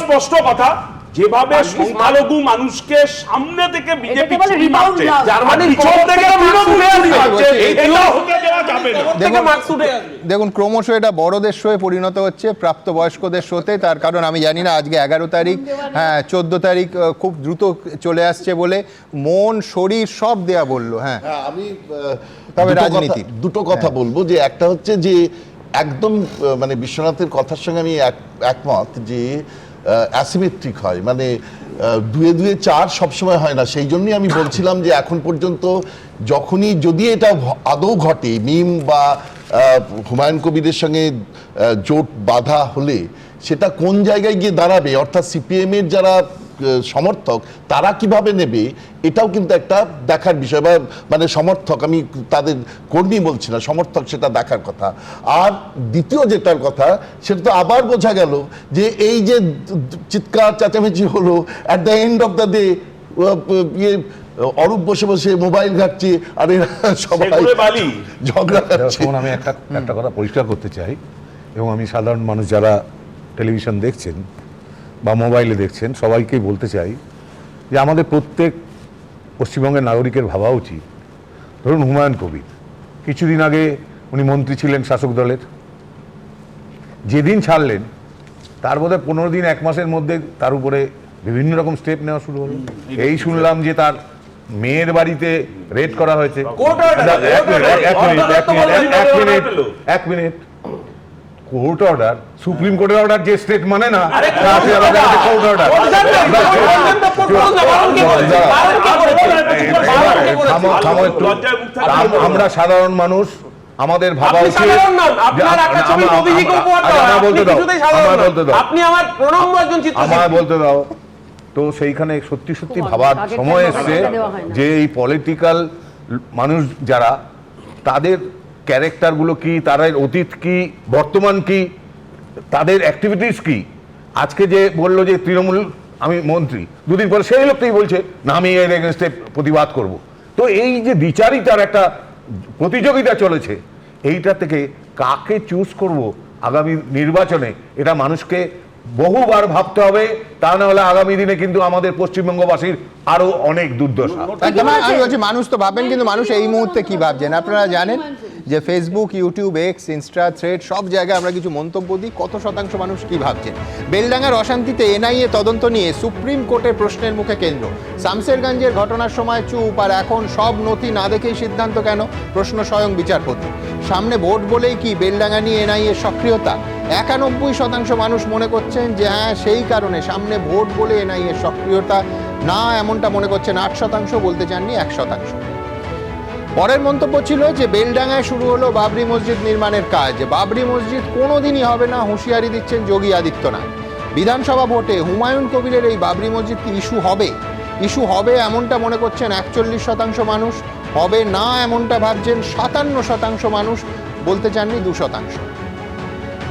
S11: স্পষ্ট কথা, যেভাবে সংখ্যালঘু মানুষকে সামনে থেকে বিজেপি মারছে, পিছন থেকে
S1: দেখুন ক্রমশ এটা বড়দের শোয়ে পরিণত হচ্ছে, প্রাপ্তবয়স্কদের শোতে। তার কারণ আমি জানি না আজকে 11 তারিখ, 14 তারিখ খুব দ্রুত চলে আসছে বলে মন শরীর সব দেয়া বললো। হ্যাঁ,
S21: আমি
S1: তবে রাজনীতি
S21: দুটো কথা বলবো, যে একটা হচ্ছে যে একদম মানে বিশ্বনাথের কথার সঙ্গে আমি একমত যে অ্যাসিমেট্রিক হয়, মানে 2-2 4 সবসময় হয় না। সেই জন্যই আমি বলছিলাম যে এখন পর্যন্ত যখনই যদি এটা আদৌ ঘটে, মিম বা হুমায়ুন কবিরের সঙ্গে জোট বাঁধা হলে সেটা কোন জায়গায় গিয়ে দাঁড়াবে, অর্থাৎ সিপিএমের যারা সমর্থক তারা কিভাবে নেবে, এটাও কিন্তু একটা দেখার বিষয়। বা মানে সমর্থক, আমি তাদের কর্মী বলছি না, সমর্থক, সেটা দেখার কথা। আর দ্বিতীয় যেটার কথা, সেটা তো আবার বোঝা গেল যে এই যে চিৎকার চেঁচামেচি হলো, at the end of the day Arup বসে বসে মোবাইল ঘাটছে, আর সবাই ঝগড়া করছে।
S19: আমি একটা কথা পরিষ্কার করতে চাই, এবং আমি সাধারণ মানুষ যারা টেলিভিশন দেখছেন বা মোবাইলে দেখছেন সবাইকেই বলতে চাই যে আমাদের প্রত্যেক পশ্চিমবঙ্গের নাগরিকের ভাবা উচিত, ধরুন হুমায়ুন কবির কিছুদিন আগে উনি মন্ত্রী ছিলেন শাসক দলের, যেদিন ছাড়লেন তার বোধহয় 15 দিন 1 মাসের মধ্যে তার উপরে বিভিন্ন রকম স্টেপ নেওয়া শুরু হলো। এই শুনলাম যে তার মেয়ের বাড়িতে রেড করা হয়েছে। এক মিনিট, কোর্ট অর্ডার, সুপ্রিম কোর্টের অর্ডার যে স্টেট মানে না, কোর্ট অর্ডার। আমরা সাধারণ মানুষ, আমাদের ভাবা উচিত। আমায় বলতে দাও, তো সেইখানে সত্যি সত্যি ভাবার সময় এসছে যে এই পলিটিক্যাল মানুষ যারা, তাদের ক্যারেক্টারগুলো কি, তাদের অতীত কি, বর্তমান কি, তাদের অ্যাক্টিভিটিস কি। আজকে যে বললো যে তৃণমূল আমি মন্ত্রী, দুদিন পরে সেই লোকটাই বলছে না আমি এর এগেনস্টে প্রতিবাদ করব। তো এই যে দ্বিচারিতার একটা প্রতিযোগিতা চলেছে, এইটা থেকে কাকে চুজ করব আগামী নির্বাচনে, এটা মানুষকে বহুবার ভাবতে হবে। তা না হলে আগামী দিনে কিন্তু আমাদের পশ্চিমবঙ্গবাসীর আরো অনেক দুর্দশা।
S1: আমি বলছি মানুষ তো ভাববেন, কিন্তু মানুষ এই মুহূর্তে কি ভাবছেন আপনারা জানেন যে Facebook, YouTube, x, Insta, thread সব জায়গায় আমরা কিছু মন্তব্য দিই, কত শতাংশ মানুষ কি ভাবছেন। বেলডাঙ্গার অশান্তিতে এনআইএ তদন্ত নিয়ে সুপ্রিম কোর্টের প্রশ্নের মুখে কেন্দ্র। শামসেরগঞ্জের ঘটনার সময় চুপ, আর এখন সব নথি না দেখেই সিদ্ধান্ত কেন, প্রশ্ন স্বয়ং বিচারপতি। সামনে ভোট বলেই কি বেলডাঙ্গা নিয়ে এনআইএ সক্রিয়তা? 91% মানুষ মনে করছেন যে হ্যাঁ সেই কারণে সামনে ভোট বলে এনআইএ সক্রিয়তা, না এমনটা মনে করছেন 8%, বলতে চাননি 1%। পরের মন্তব্য ছিল যে বেলডাঙ্গায় শুরু হলো বাবরি মসজিদ নির্মাণের কাজ, বাবরি মসজিদ কোনোদিনই হবে না, হুঁশিয়ারি দিচ্ছেন যোগী আদিত্যনাথ। বিধানসভা ভোটে হুমায়ুন কবিরের এই বাবরি মসজিদ কি ইস্যু হবে? ইস্যু হবে এমনটা মনে করছেন 41% মানুষ, হবে না এমনটা ভাবছেন 57% মানুষ, বলতে চাননি 2%।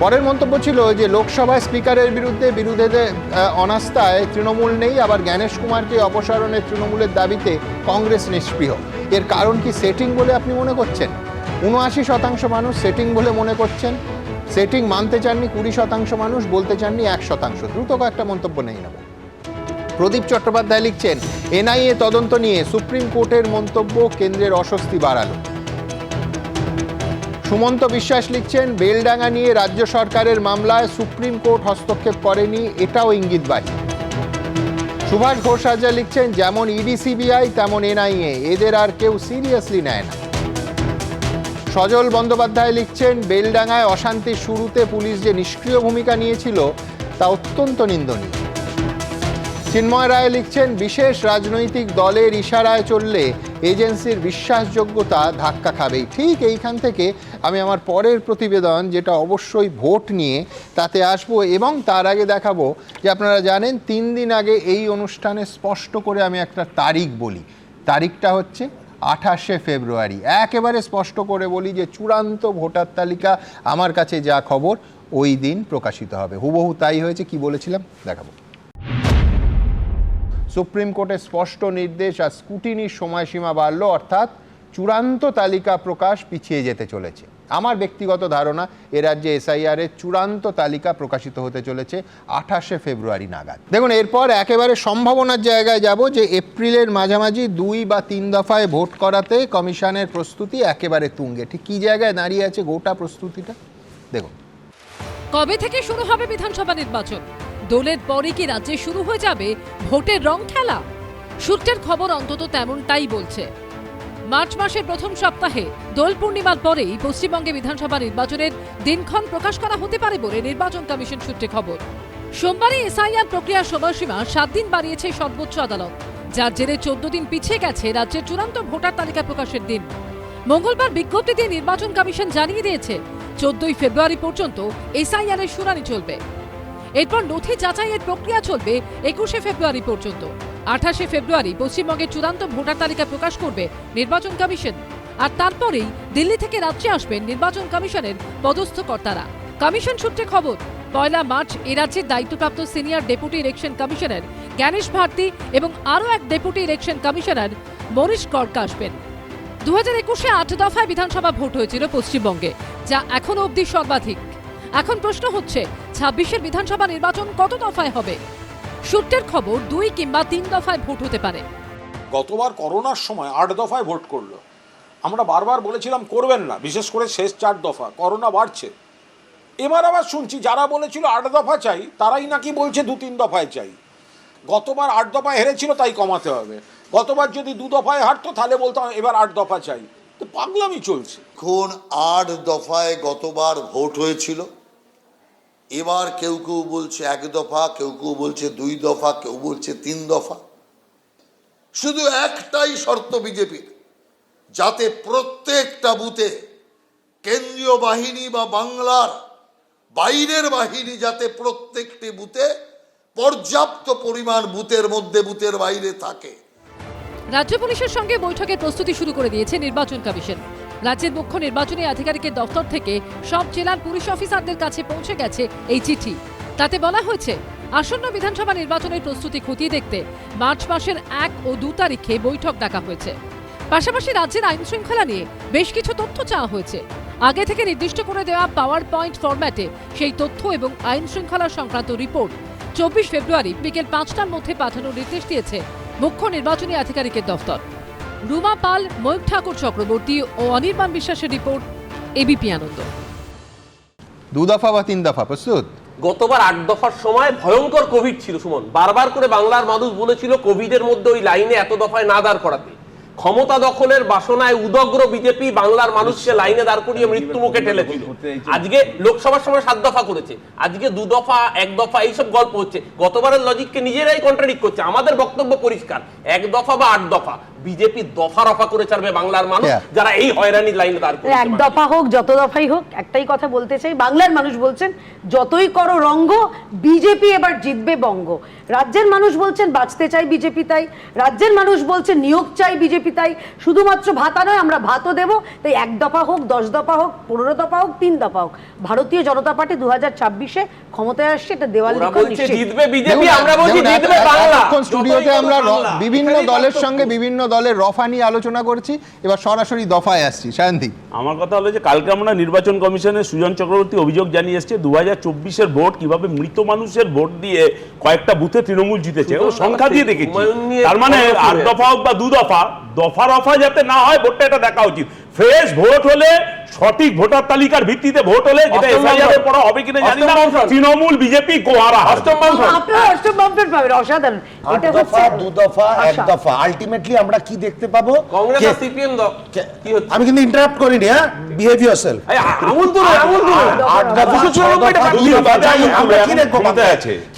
S1: পরের মন্তব্য ছিল যে লোকসভায় স্পিকারের বিরুদ্ধে বিরোধীদের অনাস্থায় তৃণমূল নেই, আবার জ্ঞানেশ কুমারকে অপসারণের তৃণমূলের দাবিতে কংগ্রেস নিষ্ক্রিয়। এর কারণ কি সেটিং বলে আপনি মনে করছেন? 79% মানুষ সেটিং বলে মনে করছেন। সেটিং মানতে চাননি 20% মানুষ, বলতে চাননি 1%। দ্রুত কয়েকটা মন্তব্য নেই নেব। প্রদীপ চট্টোপাধ্যায় লিখছেন এনআইএ তদন্ত নিয়ে সুপ্রিম কোর্টের মন্তব্য কেন্দ্রের অস্বস্তি বাড়ালো। সুমন্ত বিশ্বাস লিখছেন বেলডাঙ্গা নিয়ে রাজ্য সরকারের মামলায় সুপ্রিম কোর্ট হস্তক্ষেপ করেনি, এটাও ইঙ্গিতবাহী। সুভাষ ঘোষ হাজরা লিখছেন যেমন ইডি সিবিআই তেমন এনআইএ, এদের আর কেউ সিরিয়াসলি নেয় না। সজল বন্দ্যোপাধ্যায় লিখছেন বেলডাঙ্গায় অশান্তির শুরুতে পুলিশ যে নিষ্ক্রিয় ভূমিকা নিয়েছিল তা অত্যন্ত নিন্দনীয়। চিন্ময় রায় লিখছেন বিশেষ রাজনৈতিক দলের ইশারায় চললে এজেন্সির বিশ্বাসযোগ্যতা ধাক্কা খাবেই। ঠিক এইখান থেকে আমি আমার পরের প্রতিবেদন, যেটা অবশ্যই ভোট নিয়ে, তাতে আসবো, এবং তার আগে দেখাবো যে আপনারা জানেন 3 দিন আগে এই অনুষ্ঠানে স্পষ্ট করে আমি একটা তারিখ বলি, তারিখটা হচ্ছে 28শে ফেব্রুয়ারি। একেবারে স্পষ্ট করে বলি যে চূড়ান্ত ভোটার তালিকা আমার কাছে যা খবর ওই দিন প্রকাশিত হবে। হুবহু তাই হয়েছে। কি বলেছিলাম দেখাবো। সুপ্রিম কোর্টের স্পষ্ট নির্দেশ আর স্কুটিনির সময়সীমা বাড়ল, অর্থাৎ চূড়ান্ত তালিকা প্রকাশ পিছিয়ে যেতে চলেছে। আমার ব্যক্তিগত ধারণা এ রাজ্যে এসআইআর এর চূড়ান্ত তালিকা প্রকাশিত হতে চলেছে 28শে ফেব্রুয়ারি নাগাদ। দেখুন, এরপর একেবারে সম্ভাবনার জায়গায় যাব যে এপ্রিলের মাঝামাঝি 2 বা 3 দফায় ভোট করাতে কমিশনের প্রস্তুতি একেবারে তুঙ্গে। ঠিক কী জায়গায় দাঁড়িয়ে আছে গোটা প্রস্তুতিটা দেখুন।
S2: কবে থেকে শুরু হবে বিধানসভা নির্বাচন? দোলের পরে কি রাজ্যে শুরু হয়ে যাবে ভোটের রং খেলা? সূত্রের খবর অন্তত তেমনটাই বলছে। মার্চ মাসের প্রথম সপ্তাহে দোল পূর্ণিমার পরেই পশ্চিমবঙ্গে বিধানসভা নির্বাচনের দিনক্ষণ প্রকাশ করা হতে পারে বলে নির্বাচন কমিশন সূত্রে খবর। সোমবারে এসআইআর প্রক্রিয়ার সময়সীমা 7 দিন বাড়িয়েছে সর্বোচ্চ আদালত, যার জেরে 14 দিন পিছিয়ে গেছে রাজ্যের চূড়ান্ত ভোটার তালিকা প্রকাশের দিন। মঙ্গলবার বিজ্ঞপ্তি দিয়ে নির্বাচন কমিশন জানিয়ে দিয়েছে 14ই ফেব্রুয়ারি পর্যন্ত এসআইআর এর শুনানি চলবে। এরপর নথি যাচাইয়ের প্রক্রিয়া চলবে 21শে ফেব্রুয়ারি পর্যন্ত। 28শে ফেব্রুয়ারি পশ্চিমবঙ্গের চূড়ান্ত ভোটার তালিকা প্রকাশ করবে নির্বাচন কমিশন, আর তারপরেই দিল্লি থেকে রাজ্যে আসবেন নির্বাচন কমিশনের পদস্থ কর্তারা। কমিশন সূত্রে খবর, 1 মার্চ এ রাজ্যের দায়িত্বপ্রাপ্ত senior deputy election commissioner Gyanesh Bharti এবং আরও এক deputy election commissioner Manish Garg আসবেন। 2021-এ 8 দফায় বিধানসভা ভোট হয়েছিল পশ্চিমবঙ্গে, যা এখনো অবধি সর্বাধিক। এখন প্রশ্ন হচ্ছে 26-এর বিধানসভা নির্বাচন কত দফায় হবে? সূত্রের খবর 2 কিংবা 3 দফায় ভোট হতে পারে।
S15: গতবার করোনার সময় 8 দফায় ভোট করলো। আমরা বারবার বলেছিলাম করবেন না, বিশেষ করে শেষ 4 দফা। করোনা বাড়ছে। এবার আবার শুনছি যারা বলেছিল 8 দফা চাই, তারাই নাকি বলছে 2-3 দফায় চাই। গতবার 8 দফায় হেরেছিল, তাই কমাতে হবে। গতবার যদি 2 দফায় হারতো তাহলে বলতাম এবার 8 দফা চাই। তো পাগলামি চলছে।
S7: কোন 8 দফায় গতবার ভোট হয়েছিল, এবার কেউ কেউ বলছে 1 দফা, কেউ কেউ বলছে 2 দফা, কেউ বলছে 3 দফা। শুধু একটাই শর্ত বিজেপির, যাতে প্রত্যেকটা বুথে কেন্দ্রীয় বাহিনী বা বাংলার বাইরের বাহিনী যাতে প্রত্যেকটি বুথে পর্যাপ্ত পরিমাণ বুথের মধ্যে বুথের বাইরে থাকে।
S2: রাজ্য পুলিশের সঙ্গে বৈঠকের প্রস্তুতি শুরু করে দিয়েছে নির্বাচন কমিশন। রাজ্যের মুখ্য নির্বাচনী আধিকারিকের দপ্তর থেকে সব জেলার পুলিশ অফিসারদের কাছে পৌঁছে গেছে এই চিঠি। তাতে বলা হয়েছে আসন্ন বিধানসভা নির্বাচনের প্রস্তুতি খতিয়ে দেখতে মার্চ মাসের 1 ও 2 তারিখে বৈঠক ডাকা হয়েছে। পাশাপাশি রাজ্যের আইন শৃঙ্খলা নিয়ে বেশ কিছু তথ্য চাওয়া হয়েছে। আগে থেকে নির্দিষ্ট করে দেওয়া পাওয়ার পয়েন্ট ফরম্যাটে সেই তথ্য এবং আইন শৃঙ্খলা সংক্রান্ত রিপোর্ট 24 ফেব্রুয়ারি বিকেল 5টার মধ্যে পাঠানোর নির্দেশ দিয়েছে মুখ্য নির্বাচনী আধিকারিকের দফতর। রুমা পাল, ময়ূর ঠাকুর চক্রবর্তী ও অনির্বাণ বিশ্বাসের রিপোর্ট, এবিপি আনন্দ।
S1: 2 দফা বা 3 দফা প্রস্তুত?
S9: গতবার 8 দফার সময় ভয়ঙ্কর কোভিড ছিল সুমন, বারবার করে বাংলার মানুষ বলেছিল কোভিডের মধ্যে ওই লাইনে এত দফায় না দাঁড় করাতে। ক্ষমতা দখলের বাসনায় উদগ্র বিজেপি বাংলার মানুষকে লাইনে দাঁড় করিয়ে মৃত্যু মুখে ঠেলেছিল। আজকে লোকসভার সময় 7 দফা করেছে, আজকে 2 দফা 1 দফা এইসব গল্প হচ্ছে। গতবারের লজিককে নিজেরাই কন্ট্রাডিক্ট করছে। আমাদের বক্তব্য পরিষ্কার, 1 দফা বা 8 দফা, বিজেপি দফা রফা করে ছাড়বে বাংলার মানুষ যারা এই হয়রানি লাইনে দাঁড় করেছে।
S10: 1 দফা হোক যত দফাই হোক, একটাই কথা বলতে চাই, বাংলার মানুষ বলছেন যতই করো রঙ্গ, বিজেপি এবার জিতবে বঙ্গ। রাজ্যের মানুষ বলছেন বাঁচতে চাই বিজেপি তাই, রাজ্যের মানুষ বলছেন নিয়োগ চাই বিজেপি তাই। শুধুমাত্র ভাতা নয়, আমরা ভাতও দেব। তাই 1 দফা হোক, 10 দফা হোক, 15 দফা হোক, 3 দফা হোক, ভারতীয় জনতা পার্টি 2024-এ ক্ষমতায় আসছে, এটা দেওয়াল লিখন নিশ্চিত।
S9: জিতবে বিজেপি, আমরা বলছি জিতবে বাংলা।
S1: এখন স্টুডিওতে আমরা বিভিন্ন দলের সঙ্গে বিভিন্ন দলের রফা নিয়ে আলোচনা করছি, এবার সরাসরি দফায় আসছি। সায়নদীপ,
S11: আমার কথা হলো যে কালকে আমরা নির্বাচন কমিশনের সুজন চক্রবর্তী অভিযোগ জানিয়ে এসেছে 2024-এর ভোট কিভাবে মৃত মানুষের ভোট দিয়ে কয়েকটা বুথে তৃণমূল জিতেছে, ও সংখ্যা দিয়ে দেখেছি। তার মানে 8 দফা হোক বা 2 দফা, দফা রফা যাতে না হয় ভোটটা এটা দেখা উচিত। ফ্রেশ ভোট হলে, সঠিক ভোটার তালিকার ভিত্তিতে ভোট হলে, যেটা এফআইআর এর পড়া হবে কিনা জানি না, তৃণমূল বিজেপি গোহারা
S10: অষ্টম বামফ্রন্ট পাবে। অসাধারণ। এটা হচ্ছে
S8: 2 দফা 1 দফা, আলটিমেটলি আমরা কি দেখতে পাবো?
S9: কংগ্রেস আর সিপিএম কি হচ্ছে?
S8: আমি কিন্তু ইন্টারাপ্ট করিনি, হ্যাঁ, বিহেভ ইয়োরসেলফ।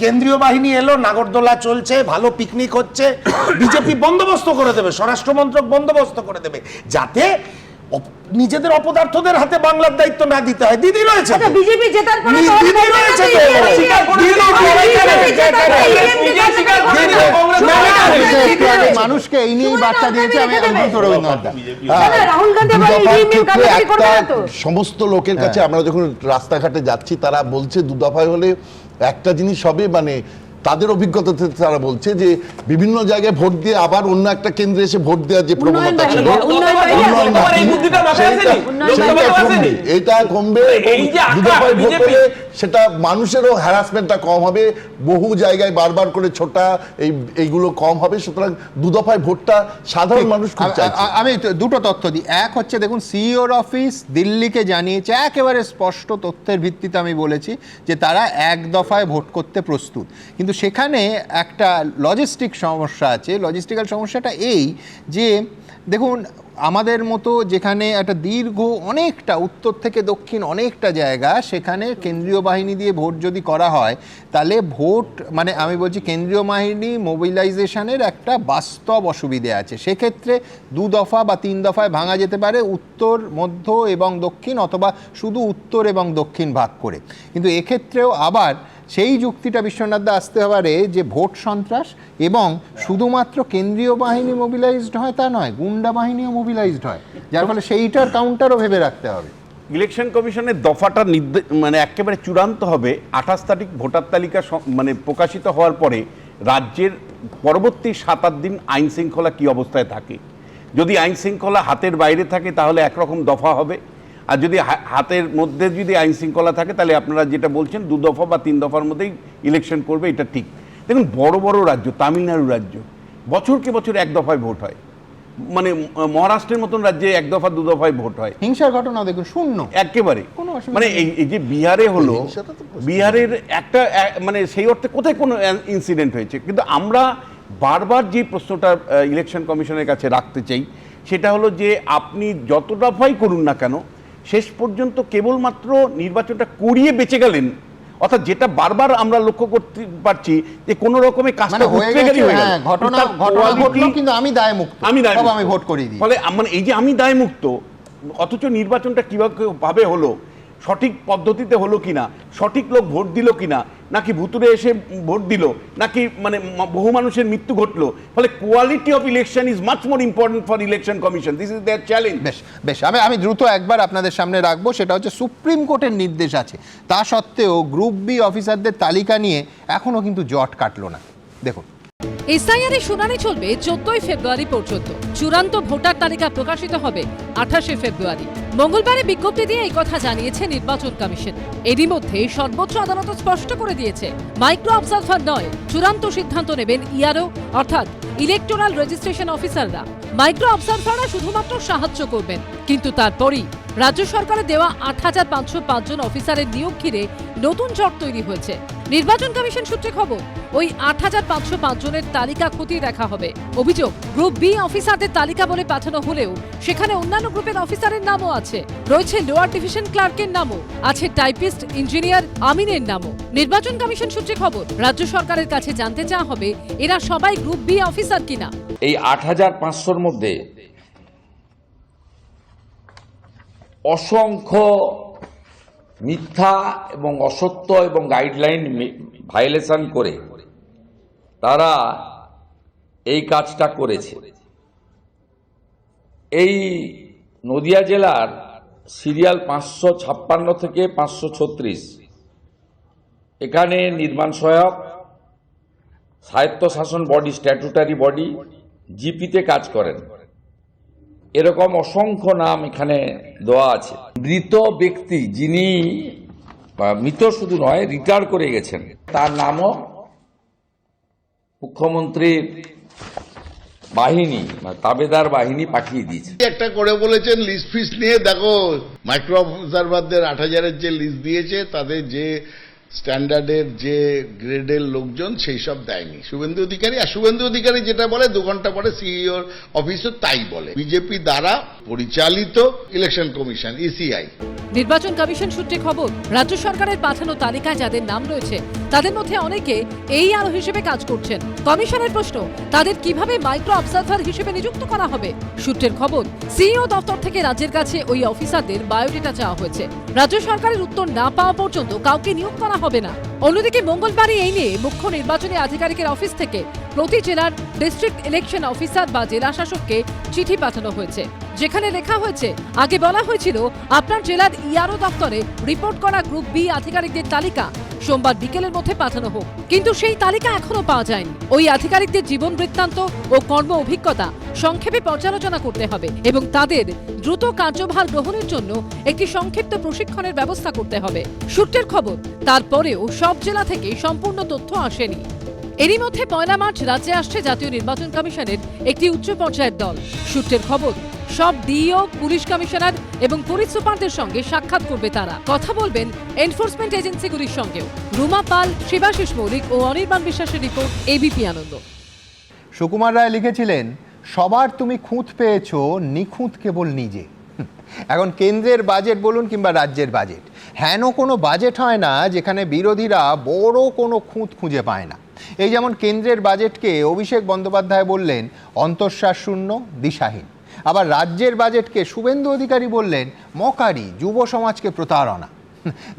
S8: কেন্দ্রীয় বাহিনী এলো, নাগরদোলা চলছে, ভালো পিকনিক হচ্ছে, বিজেপি বন্দোবস্ত করে দেবে, স্বরাষ্ট্র মন্ত্রক বন্দোবস্ত করে দেবে যাতে নিজেদের অপদার্থদের হাতে বাংলার দায়িত্ব না দিতে হয়। দিদি রয়েছে,
S10: বিজেপি জেতার পরে
S1: মানুষকে এই নিয়েই বার্তা দিয়েছে। আমি রবীন্দ্রনাথ দা,
S10: রাহুল গান্ধী
S21: সমস্ত লোকের কাছে আমরা যখন রাস্তাঘাটে যাচ্ছি তারা বলছে 2 দফায় হলে একটা জিনিস হবে, মানে তাদের অভিজ্ঞতা থেকে তারা বলছে যে বিভিন্ন জায়গায় ভোট দিয়ে আবার অন্য একটা কেন্দ্রে এসে ভোট দেওয়ার যে প্রবণতা ছিল, এটা কমবে। 2 দফায় ভোট হলে সেটা মানুষেরও হ্যারাসমেন্টটা কম হবে, বহু জায়গায় বারবার করে ছোটা এইগুলো কম হবে। সুতরাং 2 দফায় ভোটটা সাধারণ মানুষ খুব চাইছে।
S1: আমি দুটো তথ্য দিই। এক হচ্ছে, দেখুন, সিইওর অফিস দিল্লিকে জানিয়েছে একেবারে স্পষ্ট তথ্যের ভিত্তিতে, আমি বলেছি যে তারা 1 দফায় ভোট করতে প্রস্তুত। কিন্তু সেখানে একটা লজিস্টিক সমস্যা আছে। লজিস্টিক্যাল সমস্যাটা এই যে, দেখুন, আমাদের মতো যেখানে একটা দীর্ঘ অনেকটা উত্তর থেকে দক্ষিণ অনেকটা জায়গা, সেখানে কেন্দ্রীয় বাহিনী দিয়ে ভোট যদি করা হয়, তাহলে ভোট, মানে আমি বলছি কেন্দ্রীয় বাহিনী মোবিলাইজেশনের একটা বাস্তব অসুবিধে আছে। সেক্ষেত্রে 2 দফা বা 3 দফায় ভাঙা যেতে পারে, উত্তর, মধ্য এবং দক্ষিণ, অথবা শুধু উত্তর এবং দক্ষিণ ভাগ করে। কিন্তু এক্ষেত্রেও আবার সেই যুক্তিটা বিশ্বনাথদা আসতে পারে যে ভোট সন্ত্রাস, এবং শুধুমাত্র কেন্দ্রীয় বাহিনী মোবিলাইজড হয় তা নয়, গুন্ডা বাহিনীও মোবিলাইজড হয়, যার ফলে সেইটার কাউন্টারও ভেবে রাখতে হবে।
S18: ইলেকশন কমিশনের দফাটা মানে একেবারে চূড়ান্ত হবে 28 তারিখ ভোটার তালিকা মানে প্রকাশিত হওয়ার পরে রাজ্যের পরবর্তী 7-8 দিন আইন শৃঙ্খলা কী অবস্থায় থাকে। যদি আইন শৃঙ্খলা হাতের বাইরে থাকে তাহলে একরকম দফা হবে, আর যদি হাতের মধ্যে যদি আইন শৃঙ্খলা থাকে তাহলে আপনারা যেটা বলছেন 2 দফা বা 3 দফার মধ্যেই ইলেকশন করবে, এটা ঠিক। দেখুন, বড় বড় রাজ্য, তামিলনাড়ু রাজ্য, বছরকে বছর 1 দফায় ভোট হয়, মানে মহারাষ্ট্রের মতন রাজ্যে 1 দফা 2 দফায় ভোট হয়।
S1: হিংসার ঘটনা দেখুন শূন্য
S18: একেবারে। মানে এই যে বিহারে হলো, বিহারের একটা মানে সেই অর্থে কোথায় কোনো ইনসিডেন্ট হয়েছে। কিন্তু আমরা বারবার যে প্রশ্নটা ইলেকশন কমিশনের কাছে রাখতে চাই সেটা হলো যে আপনি যত দফাই করুন না কেন, শেষ পর্যন্ত কেবলমাত্র নির্বাচনটা করিয়ে বেঁচে গেলেন, অর্থাৎ যেটা বারবার আমরা লক্ষ্য করতে পারছি যে কোনো রকমের কাজটা
S1: ঘটনা ঘটলো, কিন্তু আমি দায়মুক্ত, আমি ভোট করিয়ে দিই।
S18: ফলে মানে এই যে আমি দায়মুক্ত, অথচ নির্বাচনটা কিভাবে হলো সঠিক পদ্ধতিতে হলো কিনা, সঠিক লোক ভোট দিল কিনা, নাকি ভুতুরে এসে ভোট দিল, নাকি মানে বহু মানুষের মৃত্যু ঘটলো। ফলে quality of election is much more important for election commission. This is their challenge.
S1: বেশ বেশ, আমি দ্রুত একবার আপনাদের সামনে রাখবো, সেটা হচ্ছে সুপ্রিম কোর্টের নির্দেশ আছে, তা সত্ত্বেও গ্রুপ বি অফিসারদের তালিকা নিয়ে এখনো কিন্তু জট কাটলো না। দেখুন,
S2: এসআইআর শুনানি চলবে 14 ফেব্রুয়ারি পর্যন্ত। চূড়ান্ত ভোটার তালিকা প্রকাশিত হবে 28 ফেব্রুয়ারি। মঙ্গলবারে বিজ্ঞপ্তি দিয়ে এই কথা জানিয়েছে নির্বাচন কমিশন। এরই মধ্যে সর্বোচ্চ আদালত স্পষ্ট করে দিয়েছে, মাইক্রো অবজারভার নয়, চূড়ান্ত সিদ্ধান্ত নেবেন ইআরও অর্থাৎ ইলেকটোরাল রেজিস্ট্রেশন অফিসাররা। মাইক্রো অবজারভাররা শুধুমাত্র সাহায্য করবেন, কিন্তু তারপরই রাজ্য সরকারের দেওয়া ৮৫০৫ জন অফিসারের নিয়োগ ঘিরে নতুন জট তৈরি হয়েছে। নির্বাচন কমিশন সূত্রে খবর, ওই ৮৫০৫ জনের তালিকা খতিয়ে দেখা হবে। অভিযোগ, গ্রুপ বি অফিসারদের তালিকা বলে পাঠানো হলেও সেখানে অন্যান্য গ্রুপের অফিসারের নামও আছে। রয়েছে লোয়ার ডিভিশন ক্লার্কের নামও, আছে টাইপিস্ট ইঞ্জিনিয়ার আমিনের নামও। নির্বাচন কমিশন সূত্রে খবর, রাজ্য সরকারের কাছে জানতে চাওয়া হবে এরা সবাই গ্রুপ বি অফিসার কিনা।
S5: এই ৮৫০০-র মধ্যে অসংখ্য মিথ্যা এবং অসত্য এবং গাইডলাইন ভায়োলেশন করে তারা এই কাজটা করেছে। এই নদিয়া জেলার সিরিয়াল ৫৫৬ থেকে ৫৩৬, এখানে নির্মাণ সহায়ক, স্বায়ত্তশাসন বডি, স্ট্যাটুটারি বডি, জিপিতে কাজ করেন। এরকম অসংখ্য নাম এখানে দেওয়া আছে। মৃত ব্যক্তি যিনি, মৃত শুধু নয়, রিটায়ার করে গেছেন, তার নামও মুখ্যমন্ত্রীর বাহিনী, তাবেদার বাহিনী পাঠিয়ে দিয়েছে।
S6: একটা করে বলেছেন লিস্ট ফিস নিয়ে, দেখো মাইক্রো অবজারভারদের ৮০০০-এর যে লিস্ট দিয়েছে তাদের যে স্ট্যান্ডার্ডের যে গ্রেডের লোকজন সেই সব দেয়নি শুভেন্দু অধিকারী। আর শুভেন্দু অধিকারী যেটা বলে 2 ঘন্টা পরে সিইওর অফিসও তাই বলে। বিজেপি দ্বারা পরিচালিত ইলেকশন কমিশন, ইসিআই।
S2: নির্বাচন কমিশন সূত্রে খবর, রাজ্য সরকারের পাঠানো তালিকায় যাদের নাম রয়েছে তাদের মধ্যে অনেকে এইআরও হিসেবে কাজ করছেন। কমিশনের প্রশ্ন, তাদের কিভাবে মাইক্রো অবজারভার হিসেবে নিযুক্ত করা হবে। সূত্রের খবর, সিইও দপ্তর থেকে রাজ্যের কাছে ওই অফিসারদের বায়োডেটা চাওয়া হয়েছে। রাজ্য সরকারের উত্তর না পাওয়া পর্যন্ত কাউকে নিয়োগ করা হবে না। অন্যদিকে মঙ্গলবারই এই নিয়ে মুখ্য নির্বাচনী আধিকারিকের অফিস থেকে প্রতি জেলার ডিস্ট্রিক্ট ইলেকশন অফিসার বা জেলা শাসককে চিঠি পাঠানো হয়েছে, যেখানে লেখা হয়েছে, আগে বলা হয়েছিল আপনার জেলার ইআরও দপ্তরে রিপোর্ট করা গ্রুপ বি আধিকারিকদের তালিকা সোমবার বিকেলের মধ্যে পাঠানো হোক। কিন্তু সেই তালিকা এখনো পাওয়া যায়নি। ওই আধিকারিকদের জীবন বৃত্তান্ত ও কর্ম অভিজ্ঞতা সংক্ষেপে পর্যালোচনা করতে হবে এবং তাদের দ্রুত কার্যভার গ্রহণের জন্য একটি সংক্ষিপ্ত প্রশিক্ষণের ব্যবস্থা করতে হবে। সূত্রের খবর, তারপরেও সব জেলা থেকে সম্পূর্ণ তথ্য আসেনি। এরই মধ্যে 1 মার্চ রাজ্যে আসছে জাতীয় নির্বাচন কমিশনের একটি উচ্চ পর্যায়ের দল। সূত্রের খবর, সব ডিইও, পুলিশ কমিশনার এবং পুলিশ সুপারদের সঙ্গে সাক্ষাৎ করবে তারা। কথা বলবেন এনফোর্সমেন্ট এজেন্সিগুলির সঙ্গেও। রুমা পাল, শিবাশিস মৌলিক ও অনির্বাণ বিশ্বাসের রিপোর্ট, এবিপি আনন্দ।
S1: সুকুমার রায় লিখেছিলেন, সবার তুমি খুঁত পেয়েছো, নিখুঁত কেবল নিজে। এখন কেন্দ্রের বাজেট বলুন কিংবা রাজ্যের বাজেট, হেন কোনো বাজেট হয় না যেখানে বিরোধীরা বড় কোনো খুঁত খুঁজে পায় না। এই যেমন কেন্দ্রের বাজেটকে অভিষেক বন্দ্যোপাধ্যায় বললেন অন্তঃশ্বাস শূন্য, দিশাহীন। আবার রাজ্যের বাজেটকে শুভেন্দু অধিকারী বললেন মকারি, যুব সমাজকে প্রতারণা।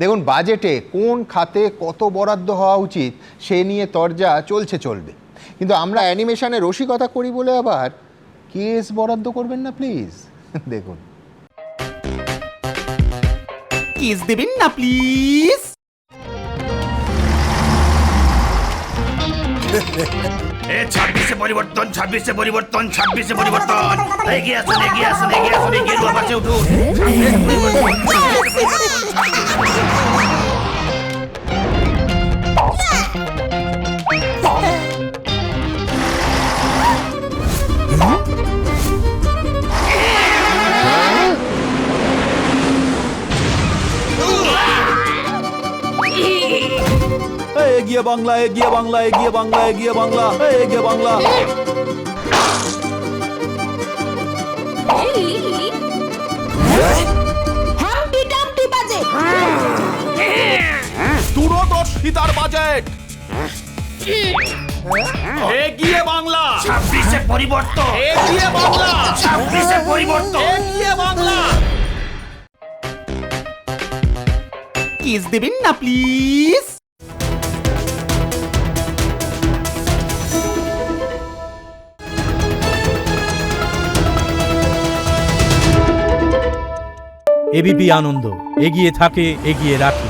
S1: দেখুন, বাজেটে কোন খাতে কত বরাদ্দ হওয়া উচিত সে নিয়ে তরজা চলবে, কিন্তু আমরা অ্যানিমেশনে রসিকতা করি বলে আবার কেস বরাদ্দ করবেন না প্লিজ। দেখুন,
S22: কেস দেবেন না প্লিজ। পরিবর্তন, 26 পরিবর্তন, 26 পরিবর্তন। এগিয়ে আসুন, এগিয়ে আসুন, এগিয়ে আসুন, এগিয়ে বাসে উঠুন। এগিয়ে বাংলা, এগিয়ে বাংলা, এগিয়ে বাংলা, এগিয়ে বাংলা, এগিয়ে বাংলা। দূরদর্শিতার বাজেট। এগিয়ে বাংলা, 26 পরিবর্তন। এগিয়ে বাংলা, 26 পরিবর্তন। এগিয়ে বাংলা।
S3: কিস দেবেন না প্লিজ।
S13: এবিপি আনন্দ, এগিয়ে থাকে, এগিয়ে রাখে।